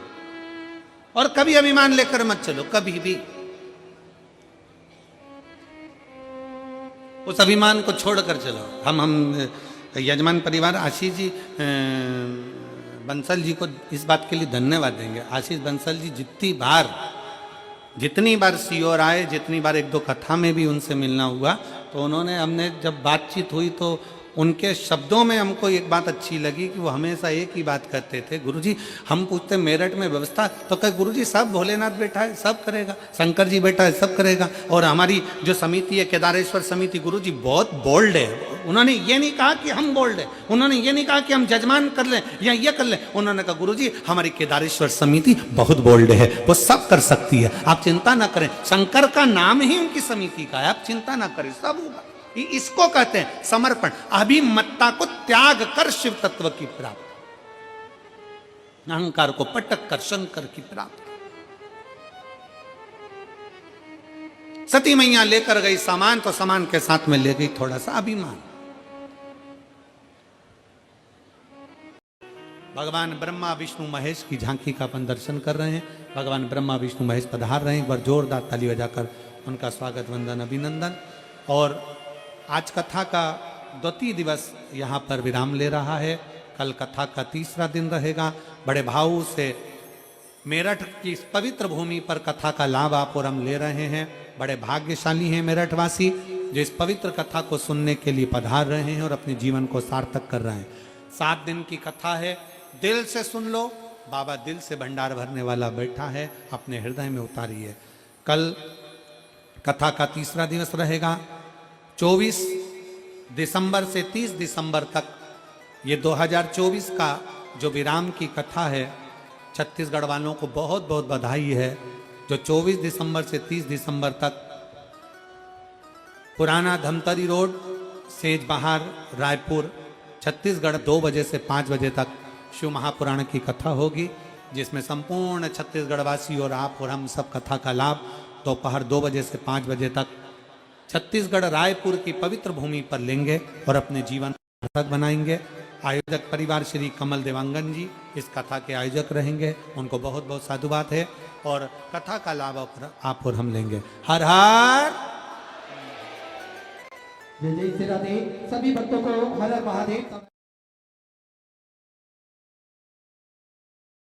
और कभी अभिमान लेकर मत चलो, कभी भी उस अभिमान को छोड़कर चलो। हम यजमान परिवार आशीष जी बंसल जी को इस बात के लिए धन्यवाद देंगे। आशीष बंसल जी जितनी बार सीओर आए, जितनी बार एक दो कथा में भी उनसे मिलना हुआ, तो उन्होंने, हमने जब बातचीत हुई तो उनके शब्दों में हमको एक बात अच्छी लगी कि वो हमेशा एक ही बात कहते थे, गुरुजी हम पूछते मेरठ में व्यवस्था, तो कहे गुरुजी सब भोलेनाथ बैठा है सब करेगा, शंकर जी बैठा है सब करेगा। और हमारी जो समिति है केदारेश्वर समिति, गुरुजी बहुत बोल्ड है। उन्होंने ये नहीं कहा कि हम बोल्ड है, उन्होंने ये नहीं कहा कि हम जजमान कर लें या ये कर लें, उन्होंने कहा गुरुजी हमारी केदारेश्वर समिति बहुत बोल्ड है, वो सब कर सकती है, आप चिंता ना करें। शंकर का नाम ही उनकी समिति का है, आप चिंता ना करें, सब होगा। इसको कहते हैं समर्पण, अभिमत्ता को त्याग कर शिव तत्व की प्राप्ति, अहंकार को पटक कर शंकर की प्राप्ति। सती मैया लेकर गई सामान, तो सामान के साथ में ले गई थोड़ा सा अभिमान। भगवान ब्रह्मा विष्णु महेश की झांकी का अपन दर्शन कर रहे हैं। भगवान ब्रह्मा विष्णु महेश पधार रहे हैं, एक बार जोरदार ताली बजाकर उनका स्वागत वंदन अभिनंदन। और आज कथा का द्वितीय दिवस यहाँ पर विराम ले रहा है, कल कथा का तीसरा दिन रहेगा। बड़े भाव से मेरठ की इस पवित्र भूमि पर कथा का लाभ आप और हम ले रहे हैं। बड़े भाग्यशाली हैं मेरठवासी जो इस पवित्र कथा को सुनने के लिए पधार रहे हैं और अपने जीवन को सार्थक कर रहे हैं। 7 दिन की कथा है, दिल से सुन लो, बाबा दिल से भंडार भरने वाला बैठा है, अपने हृदय में उतारिए। कल कथा का तीसरा दिवस रहेगा, 24 दिसंबर से 30 दिसंबर तक। ये 2024 का जो विराम की कथा है, छत्तीसगढ़ वालों को बहुत बहुत बधाई है। जो 24 दिसंबर से 30 दिसंबर तक पुराना धमतरी रोड, सेज बहार, रायपुर, छत्तीसगढ़ 2 बजे से 5 बजे तक शिव महापुराण की कथा होगी, जिसमें संपूर्ण छत्तीसगढ़ वासी और आप और हम सब कथा का लाभ दोपहर 2 बजे से 5 बजे तक छत्तीसगढ़ रायपुर की पवित्र भूमि पर लेंगे और अपने जीवन सार्थक बनाएंगे। आयोजक परिवार श्री कमल देवांगन जी इस कथा के आयोजक रहेंगे, उनको बहुत बहुत साधुवाद है और कथा का लाभ आप और हम लेंगे। हर हर जय जय श्री राधे। सभी भक्तों को हर हर महादेव।